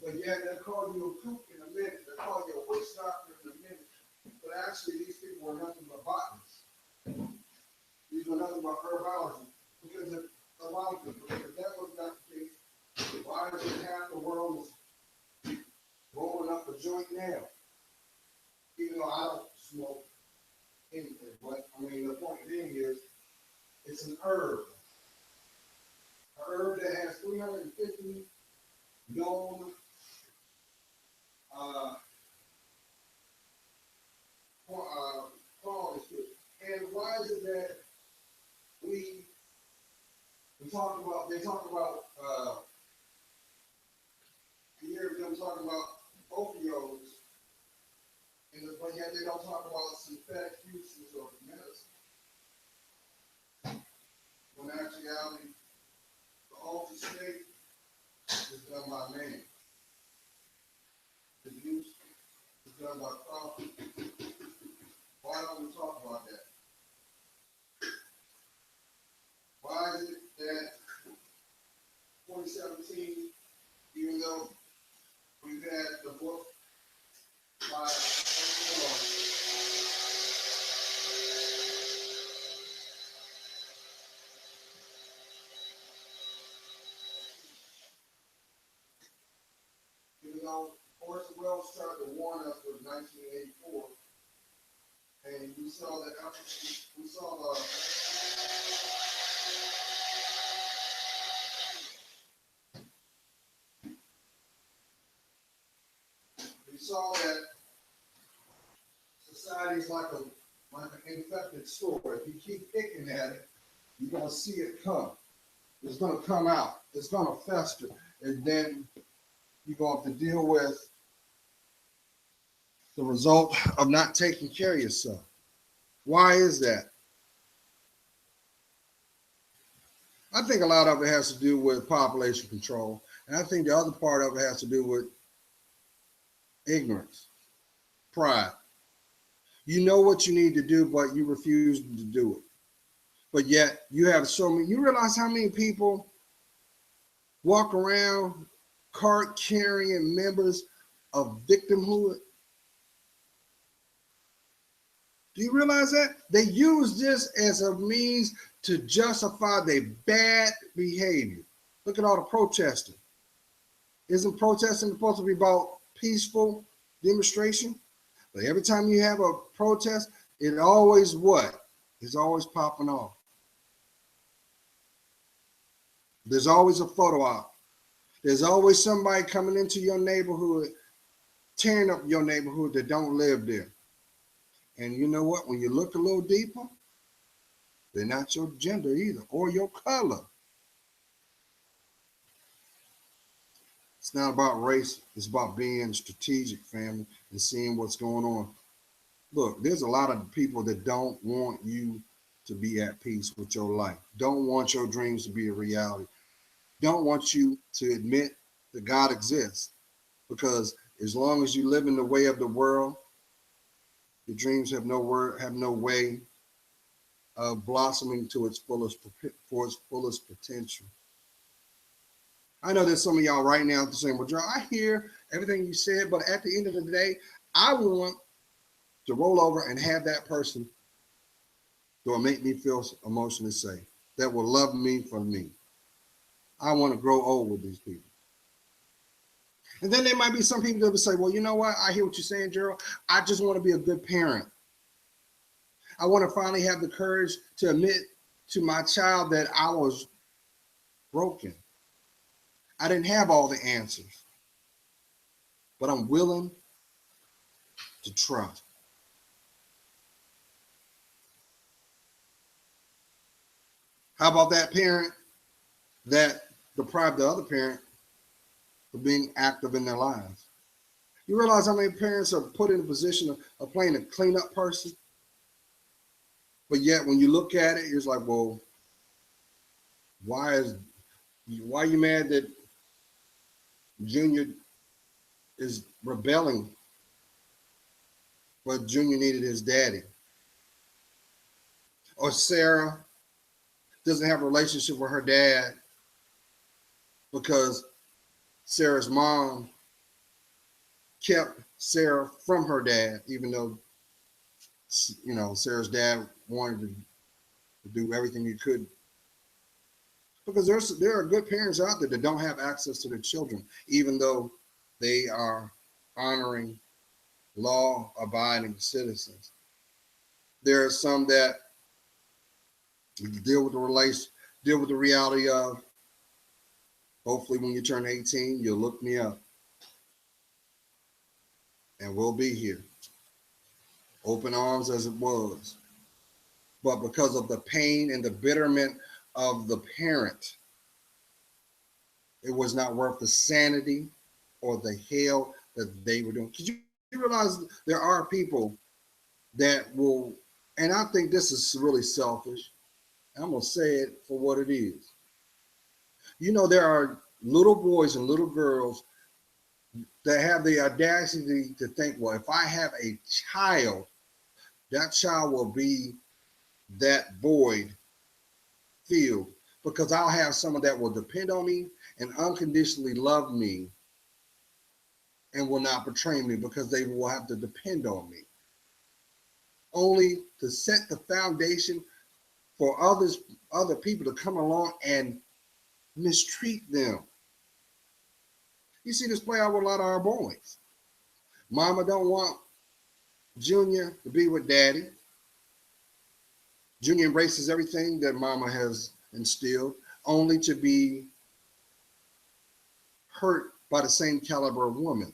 But yet they'll call you a kook in a minute. They'll call you a witch doctor in a minute. But actually, these people are nothing but botanists. These are nothing but herbology. Because if a lot of people, if that was not the case, why is it half the world is rolling up a joint now? Even though I don't smoke anything. But I mean, the point being is, it's an herb. An herb that has 350 known qualities to it. And why is it that they talk about you hear them talking about opioids, but yet they don't talk about synthetic uses of medicine. When in actuality, the altered state is done by man. The use is done by profit. Why don't we talk about that? Why is it that 2017, even though we've had the book by even though Orson Welles started to warn us with 1984, and we saw that we saw that society is like an infected sore. If you keep picking at it, you're gonna see it come. It's gonna come out. It's gonna fester, and then you're gonna have to deal with the result of not taking care of yourself. Why is that? I think a lot of it has to do with population control, and I think the other part of it has to do with ignorance, pride. You know what you need to do, but you refuse to do it. But yet you have so many. You realize how many people walk around card carrying members of victimhood? Do you realize that? They use this as a means to justify their bad behavior. Look at all the protesting. Isn't protesting supposed to be about peaceful demonstration? But every time you have a protest, it always what? It's always popping off. There's always a photo op. There's always somebody coming into your neighborhood, tearing up your neighborhood that don't live there. And you know what? When you look a little deeper, they're not your gender either, or your color. It's not about race. It's about being strategic, family, and seeing what's going on. Look, there's a lot of people that don't want you to be at peace with your life. Don't want your dreams to be a reality. Don't want you to admit that God exists. Because as long as you live in the way of the world, your dreams have no way of blossoming to its fullest potential. I know there's some of y'all right now saying, well, Joe, I hear everything you said, but at the end of the day, I want to roll over and have that person that will make me feel emotionally safe, that will love me for me. I want to grow old with these people. And then there might be some people that will say, well, you know what? I hear what you're saying, Gerald. I just want to be a good parent. I want to finally have the courage to admit to my child that I was broken. I didn't have all the answers, but I'm willing to try. How about that parent that deprived the other parent of being active in their lives? You realize how many parents are put in a position of playing a cleanup person? But yet when you look at it, it's like, well, why are you mad that Junior is rebelling, but Junior needed his daddy? Or Sarah doesn't have a relationship with her dad because Sarah's mom kept Sarah from her dad, even though, you know, Sarah's dad wanted to do everything he could. Because there are good parents out there that don't have access to their children, even though they are honoring law-abiding citizens. There are some that deal with the reality of, hopefully when you turn 18, you'll look me up. And we'll be here. Open arms as it was. But because of the pain and the bitterment of the parent, it was not worth the sanity or the hell that they were doing. Because you realize there are people that will, and I think this is really selfish. I'm going to say it for what it is. You know, there are little boys and little girls that have the audacity to think, well, if I have a child, that child will be that void filled because I'll have someone that will depend on me and unconditionally love me and will not betray me because they will have to depend on me. Only to set the foundation for other people to come along and mistreat them. You see this play out with a lot of our boys. Mama don't want Junior to be with daddy. Junior embraces everything that mama has instilled, only to be hurt by the same caliber of woman.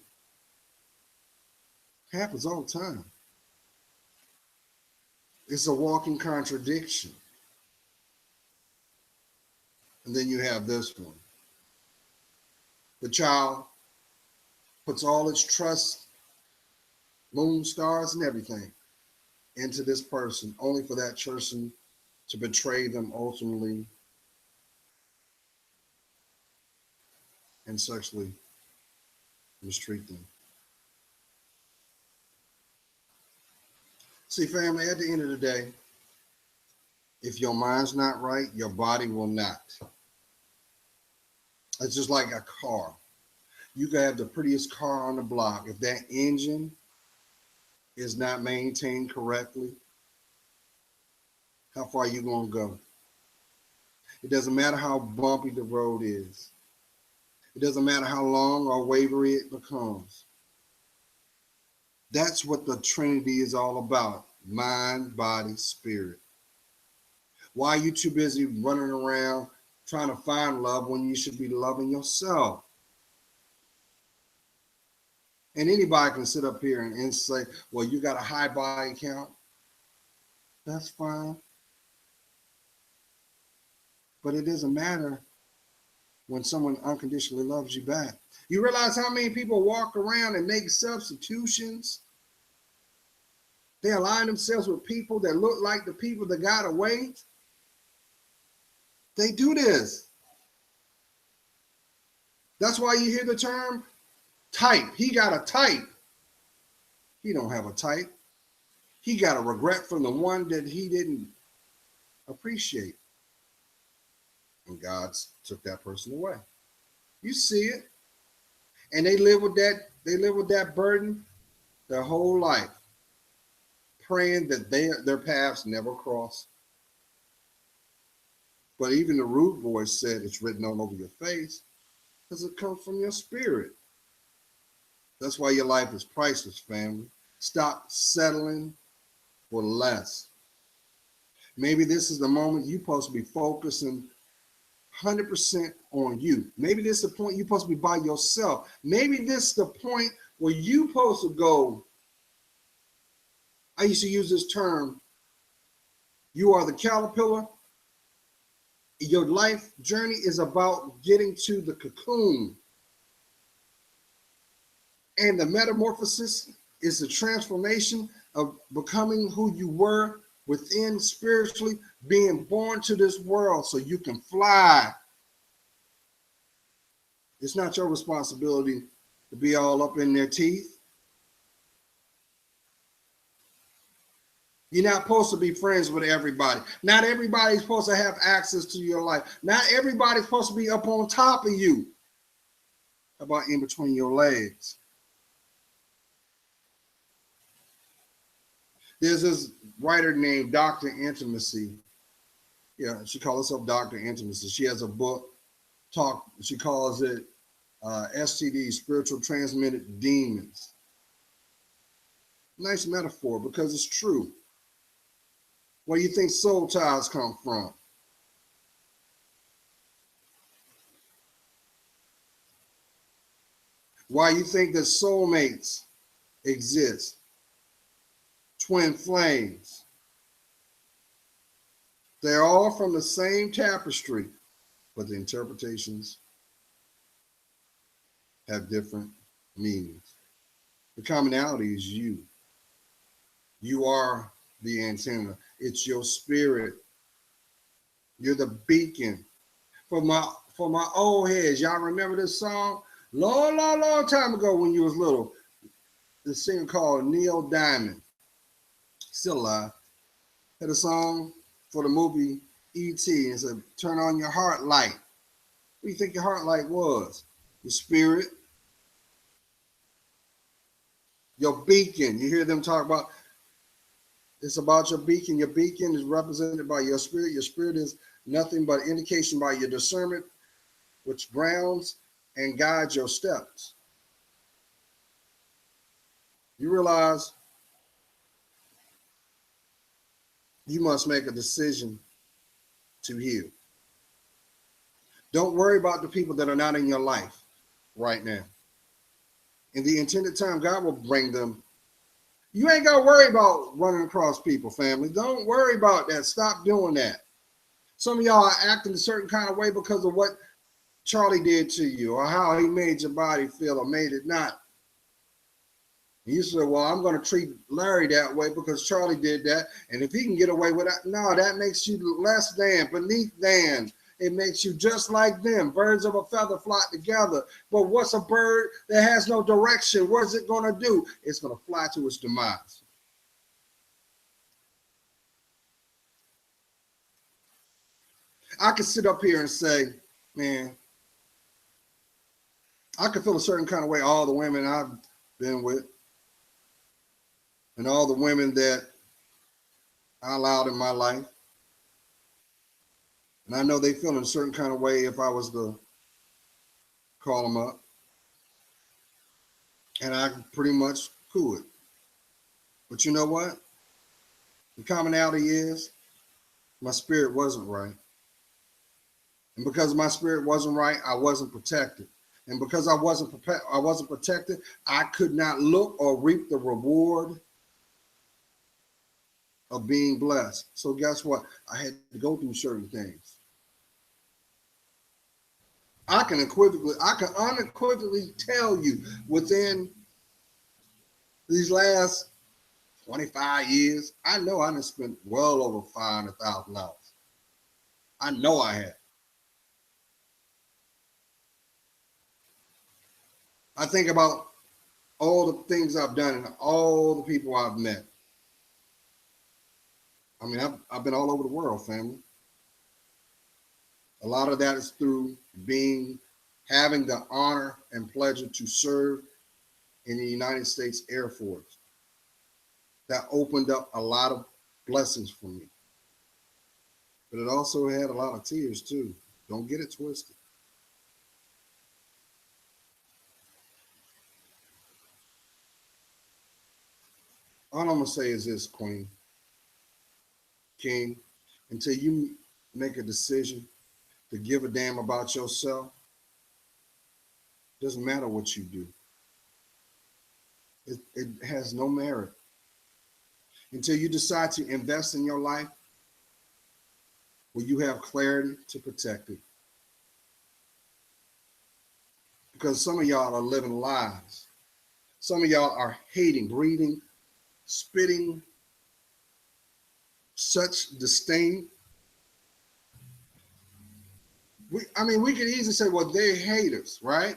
Happens all the time. It's a walking contradiction. And then you have this one. The child puts all its trust, moon, stars, and everything into this person, only for that person to betray them ultimately and sexually mistreat them. See, family, at the end of the day, if your mind's not right, your body will not. It's just like a car. You can have the prettiest car on the block. If that engine is not maintained correctly, how far are you going to go? It doesn't matter how bumpy the road is. It doesn't matter how long or wavery it becomes. That's what the Trinity is all about. Mind, body, spirit. Why are you too busy running around trying to find love when you should be loving yourself? And anybody can sit up here and say, well, you got a high body count. That's fine. But it doesn't matter when someone unconditionally loves you back. You realize how many people walk around and make substitutions? They align themselves with people that look like the people that got away. They do this. That's why you hear the term type. He got a type. He don't have a type. He got a regret from the one that he didn't appreciate. And God took that person away. You see it. And they live with that burden their whole life, praying that their paths never cross. But even the rude voice said it's written all over your face because it comes from your spirit. That's why your life is priceless, family. Stop settling for less. Maybe this is the moment you're supposed to be focusing 100% on you. Maybe this is the point you're supposed to be by yourself. Maybe this is the point where you're supposed to go. I used to use this term. You are the caterpillar. Your life journey is about getting to the cocoon. And the metamorphosis is the transformation of becoming who you were within spiritually, being born to this world so you can fly. It's not your responsibility to be all up in their teeth. You're not supposed to be friends with everybody. Not everybody's supposed to have access to your life. Not everybody's supposed to be up on top of you. How about in between your legs? There's this writer named Dr. Intimacy. Yeah, she calls herself Dr. Intimacy. She has a book she calls it STD, Spiritual Transmitted Demons. Nice metaphor because it's true. Where do you think soul ties come from? Why you think that soulmates exist? Twin flames. They're all from the same tapestry, but the interpretations have different meanings. The commonality is you. You are the antenna. It's your spirit. You're the beacon. For my old heads, y'all remember this song? Long time ago when you was little. The singer called Neil Diamond, still alive, had a song for the movie E.T. and said, "Turn on your heart light." What do you think your heart light was? Your spirit, your beacon. You hear them talk about, it's about your beacon. Your beacon is represented by your spirit. Your spirit is nothing but indication by your discernment, which grounds and guides your steps. You realize you must make a decision to heal. Don't worry about the people that are not in your life right now. In the intended time, God will bring them. You ain't got to worry about running across people, family. Don't worry about that. Stop doing that. Some of y'all are acting a certain kind of way because of what Charlie did to you or how he made your body feel or made it not. You say, well, I'm going to treat Larry that way because Charlie did that. And if he can get away with that, no, that makes you less than, beneath than. It makes you just like them. Birds of a feather flock together. But what's a bird that has no direction? What's it going to do? It's going to fly to its demise. I could sit up here and say, man, I could feel a certain kind of way all the women I've been with and all the women that I allowed in my life. And I know they feel in a certain kind of way if I was to call them up. And I pretty much could. But you know what? The commonality is my spirit wasn't right. And because my spirit wasn't right, I wasn't protected. And because I wasn't protected, I could not look or reap the reward of being blessed. So guess what? I had to go through certain things. I can unequivocally tell you within these last 25 years, I know I done spent well over $500,000. I know I have. I think about all the things I've done and all the people I've met. I mean, I've been all over the world, family. A lot of that is through having the honor and pleasure to serve in the United States Air Force. That opened up a lot of blessings for me. But it also had a lot of tears too. Don't get it twisted. All I'm gonna say is this, Queen, King, until you make a decision to give a damn about yourself, doesn't matter what you do. It has no merit. Until you decide to invest in your life where you have clarity to protect it. Because some of y'all are living lies. Some of y'all are hating, breathing, spitting such disdain. We could easily say, well, they're haters, right?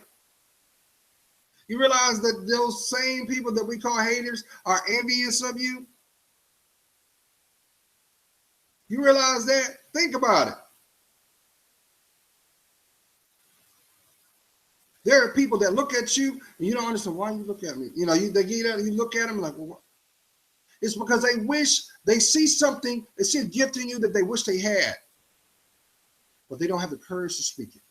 You realize that those same people that we call haters are envious of you? You realize that? Think about it. There are people that look at you and you don't understand why you look at me. You know, they get out and you look at them like, well, what? It's because they wish they see something, they see a gift in you that they wish they had, but they don't have the courage to speak it.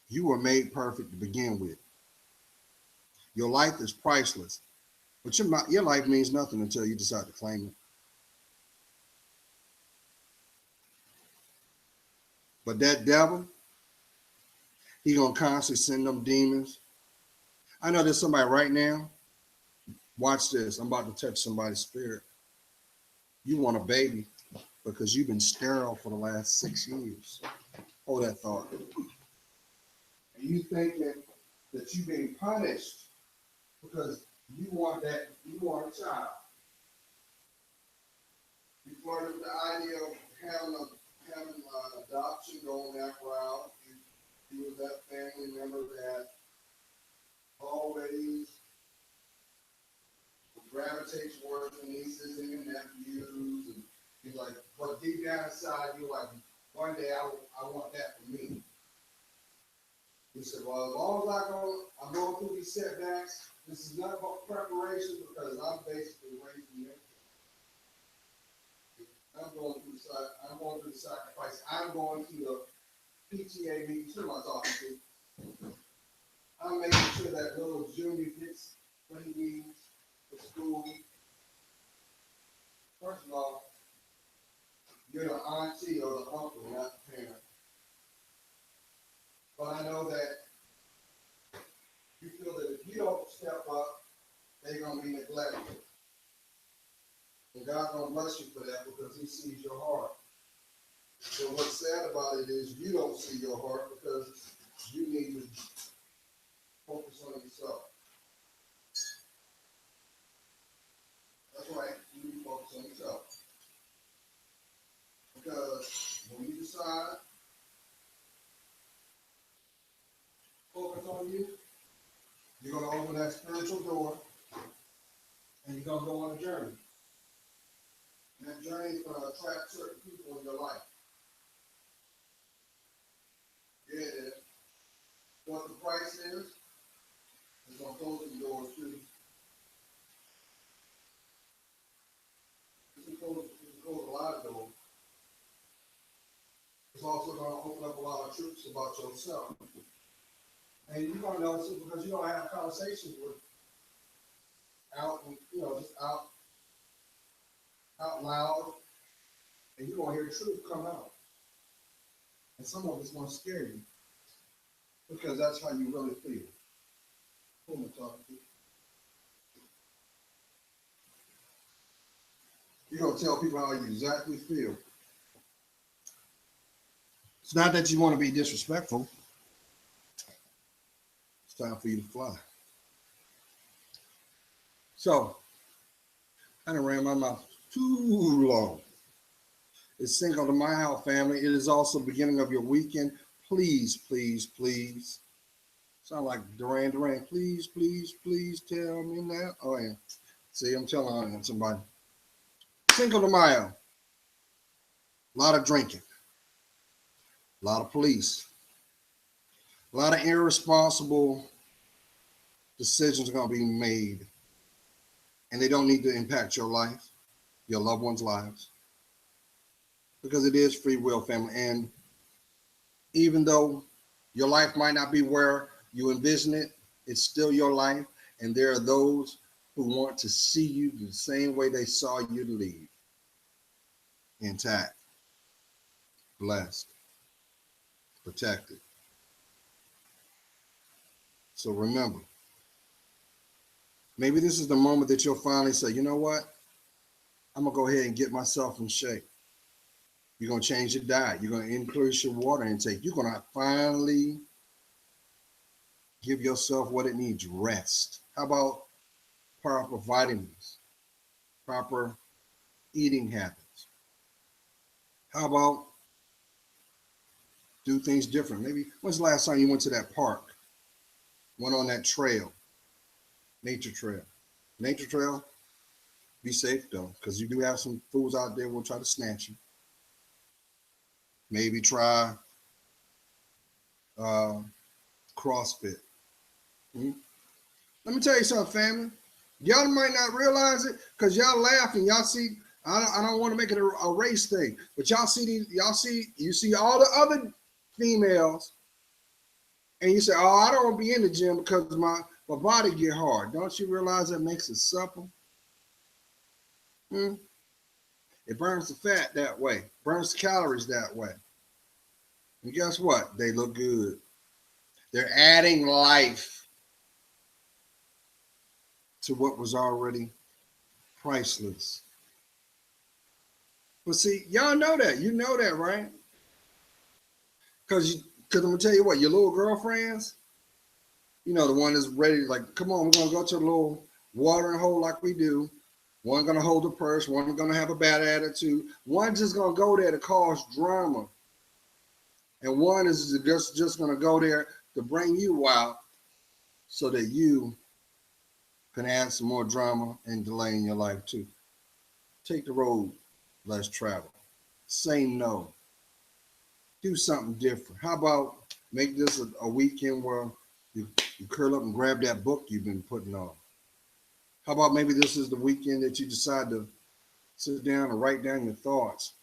You were made perfect to begin with. Your life is priceless, but your life means nothing until you decide to claim it. But that devil, he gonna constantly send them demons. I know there's somebody right now. Watch this. I'm about to touch somebody's spirit. You want a baby because you've been sterile for the last 6 years. Hold that thought. And you think that you're being punished because you want a child. You flirted with the idea of having adoption going that route. You was that family member that always gravitates towards the nieces and your nephews, and you're like, but deep down inside, you're like, one day I want that for me. He said, well, as long as I'm going through these setbacks, this is not about preparation because I'm basically raising you. I'm going through the sacrifice. I'm going to the PTA meetings. Who am I talking to? I'm making sure that little junior gets what he needs for school. First of all, you're the auntie or the uncle, not the parent. But I know that you feel that if you don't step up, they're going to be neglected. And God's going to bless you for that because he sees your heart. So what's sad about it is you don't see your heart because you need to focus on yourself. That's right, you need to focus on yourself. Because when you decide to focus on you, you're going to open that spiritual door and you're going to go on a journey. And that journey is going to attract certain people in your life. Yeah, what the price is going to close the doors too. It's going to close a lot of doors. It's also going to open up a lot of truths about yourself. And you're going to know too because you're going to have conversations with just out loud, and you're going to hear truth come out. And some of it's going to scare you because that's how you really feel. Who am I talking to? You're going to tell people how you exactly feel. It's not that you want to be disrespectful. It's time for you to fly. So, I done ran my mouth too long. It's Cinco de Mayo, family. It is also the beginning of your weekend. Please, please, please. Sound like Duran Duran. Please, please, please tell me now. Oh, yeah. See, I'm telling somebody. Cinco de Mayo. A lot of drinking. A lot of police. A lot of irresponsible decisions are going to be made. And they don't need to impact your life, your loved ones' lives. Because it is free will, family. And even though your life might not be where you envision it, it's still your life. And there are those who want to see you the same way they saw you leave. Intact, blessed, protected. So remember, maybe this is the moment that you'll finally say, you know what? I'm going to go ahead and get myself in shape. You're going to change your diet. You're going to increase your water intake. You're going to finally give yourself what it needs, rest. How about proper vitamins, proper eating habits? How about do things different? Maybe when's the last time you went to that park, went on that trail, nature trail? Nature trail, be safe though, because you do have some fools out there who will try to snatch you. Maybe try CrossFit. Let me tell you something, family. Y'all might not realize it because y'all laugh and y'all see. I don't want to make it a race thing, but y'all see you see all the other females, and you say, "Oh, I don't want to be in the gym because my body get hard." Don't you realize that makes it supple? It burns the fat that way, burns the calories that way, and guess what? They look good. They're adding life to what was already priceless. But see, y'all know that. You know that, right? Because I'm going to tell you what, your little girlfriends, you know, the one that's ready, like, come on, we're going to go to the little watering hole like we do. One going to hold the purse. One going to have a bad attitude. One just going to go there to cause drama. And one is just going to go there to bring you out so that you can add some more drama and delay in your life too. Take the road less traveled. Say no. Do something different. How about make this a weekend where you curl up and grab that book you've been putting off? How about maybe this is the weekend that you decide to sit down and write down your thoughts,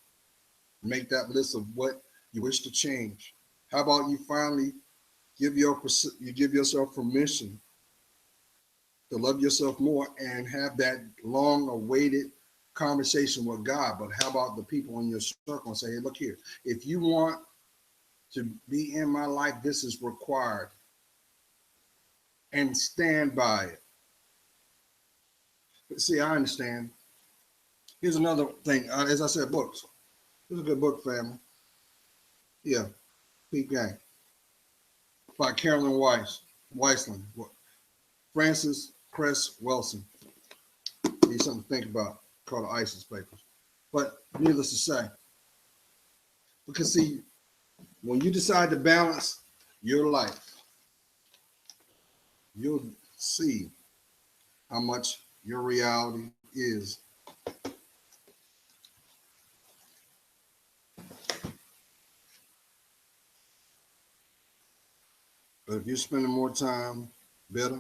make that list of what you wish to change? How about you finally give yourself permission to love yourself more and have that long-awaited conversation with God? But how about the people in your circle and say, hey, look here, if you want to be in my life, this is required, and stand by it. But see, I understand. Here's another thing. As I said, books. This is a good book, family. Yeah, Peep Gang by Carolyn Weisland. Francis Cress Wilson. Need something to think about, called the ISIS Papers. But needless to say, because see, when you decide to balance your life, you'll see how much your reality is. But if you're spending more time bitter,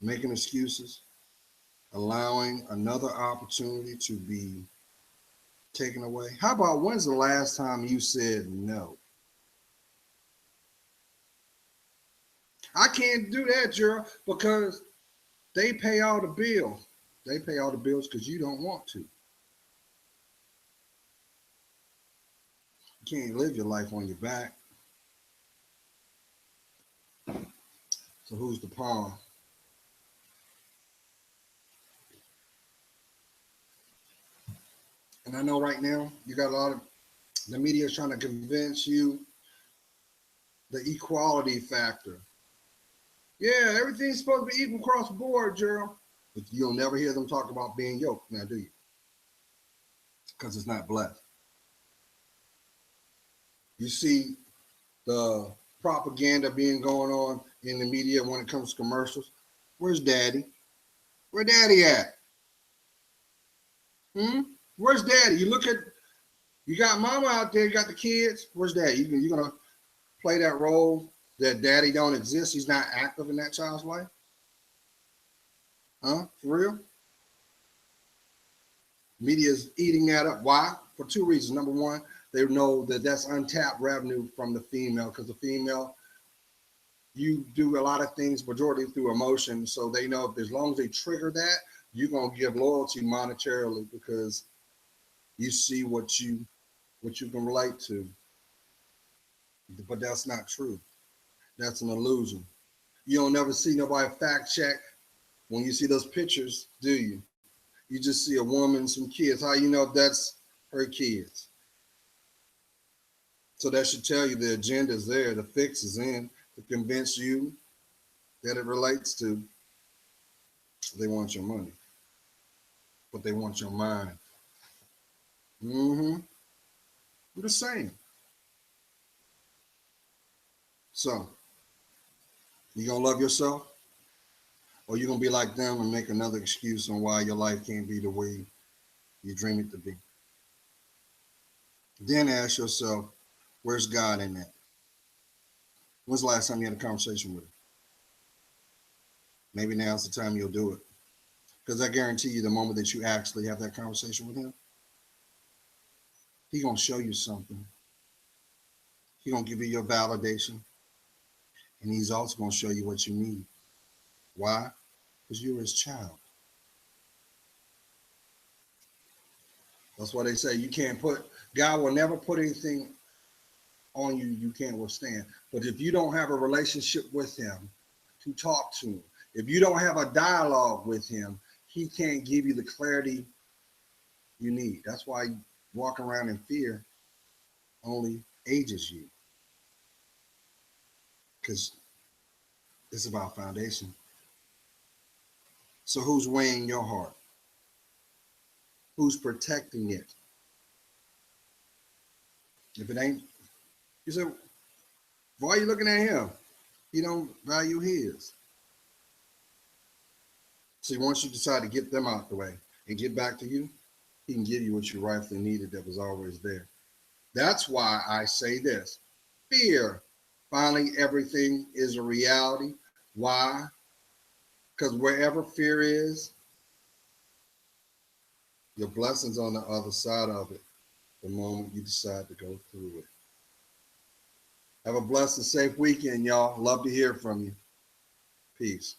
making excuses, allowing another opportunity to be taken away. How about when's the last time you said no? I can't do that, Gerald, because they pay all the bills. They pay all the bills because you don't want to. You can't live your life on your back. So who's the pawn? And I know right now you got a lot of the media is trying to convince you the equality factor. Yeah, everything's supposed to be equal across the board, Gerald. But you'll never hear them talk about being yoked now, do you? Because it's not blessed. You see the propaganda being going on in the media when it comes to commercials. Where's daddy? Where daddy at? Where's daddy? You got mama out there, you got the kids. Where's daddy? You gonna play that role that daddy don't exist? He's not active in that child's life? Huh? For real? Media is eating that up. Why? For two reasons. Number one, they know that that's untapped revenue from the female, because the female, you do a lot of things majority through emotion. So they know if as long as they trigger that, you're gonna give loyalty monetarily because you see what you can relate to. But that's not true. That's an illusion. You don't never see nobody fact check when you see those pictures, do you? You just see a woman, some kids. How you know that's her kids? So that should tell you the agenda is there, the fix is in to convince you that it relates to. They want your money, but they want your mind. I'm just saying. So, you gonna love yourself, or you gonna be like them and make another excuse on why your life can't be the way you dream it to be? Then ask yourself, where's God in that? When's the last time you had a conversation with him? Maybe now's the time you'll do it. Because I guarantee you the moment that you actually have that conversation with him, he's going to show you something. He's going to give you your validation. And he's also going to show you what you need. Why? Because you're his child. That's why they say God will never put anything on you you can't withstand. But if you don't have a relationship with him to talk to him, if you don't have a dialogue with him, he can't give you the clarity you need. That's why walking around in fear only ages you. because it's about foundation. So who's weighing your heart? Who's protecting it? If it ain't, you say, why are you looking at him? He don't value his. See, once you decide to get them out the way and get back to you, he can give you what you rightfully needed that was always there. That's why I say this. Fear, finally, everything is a reality. Why? Because wherever fear is, your blessing's on the other side of it the moment you decide to go through it. Have a blessed and safe weekend, y'all. Love to hear from you. Peace.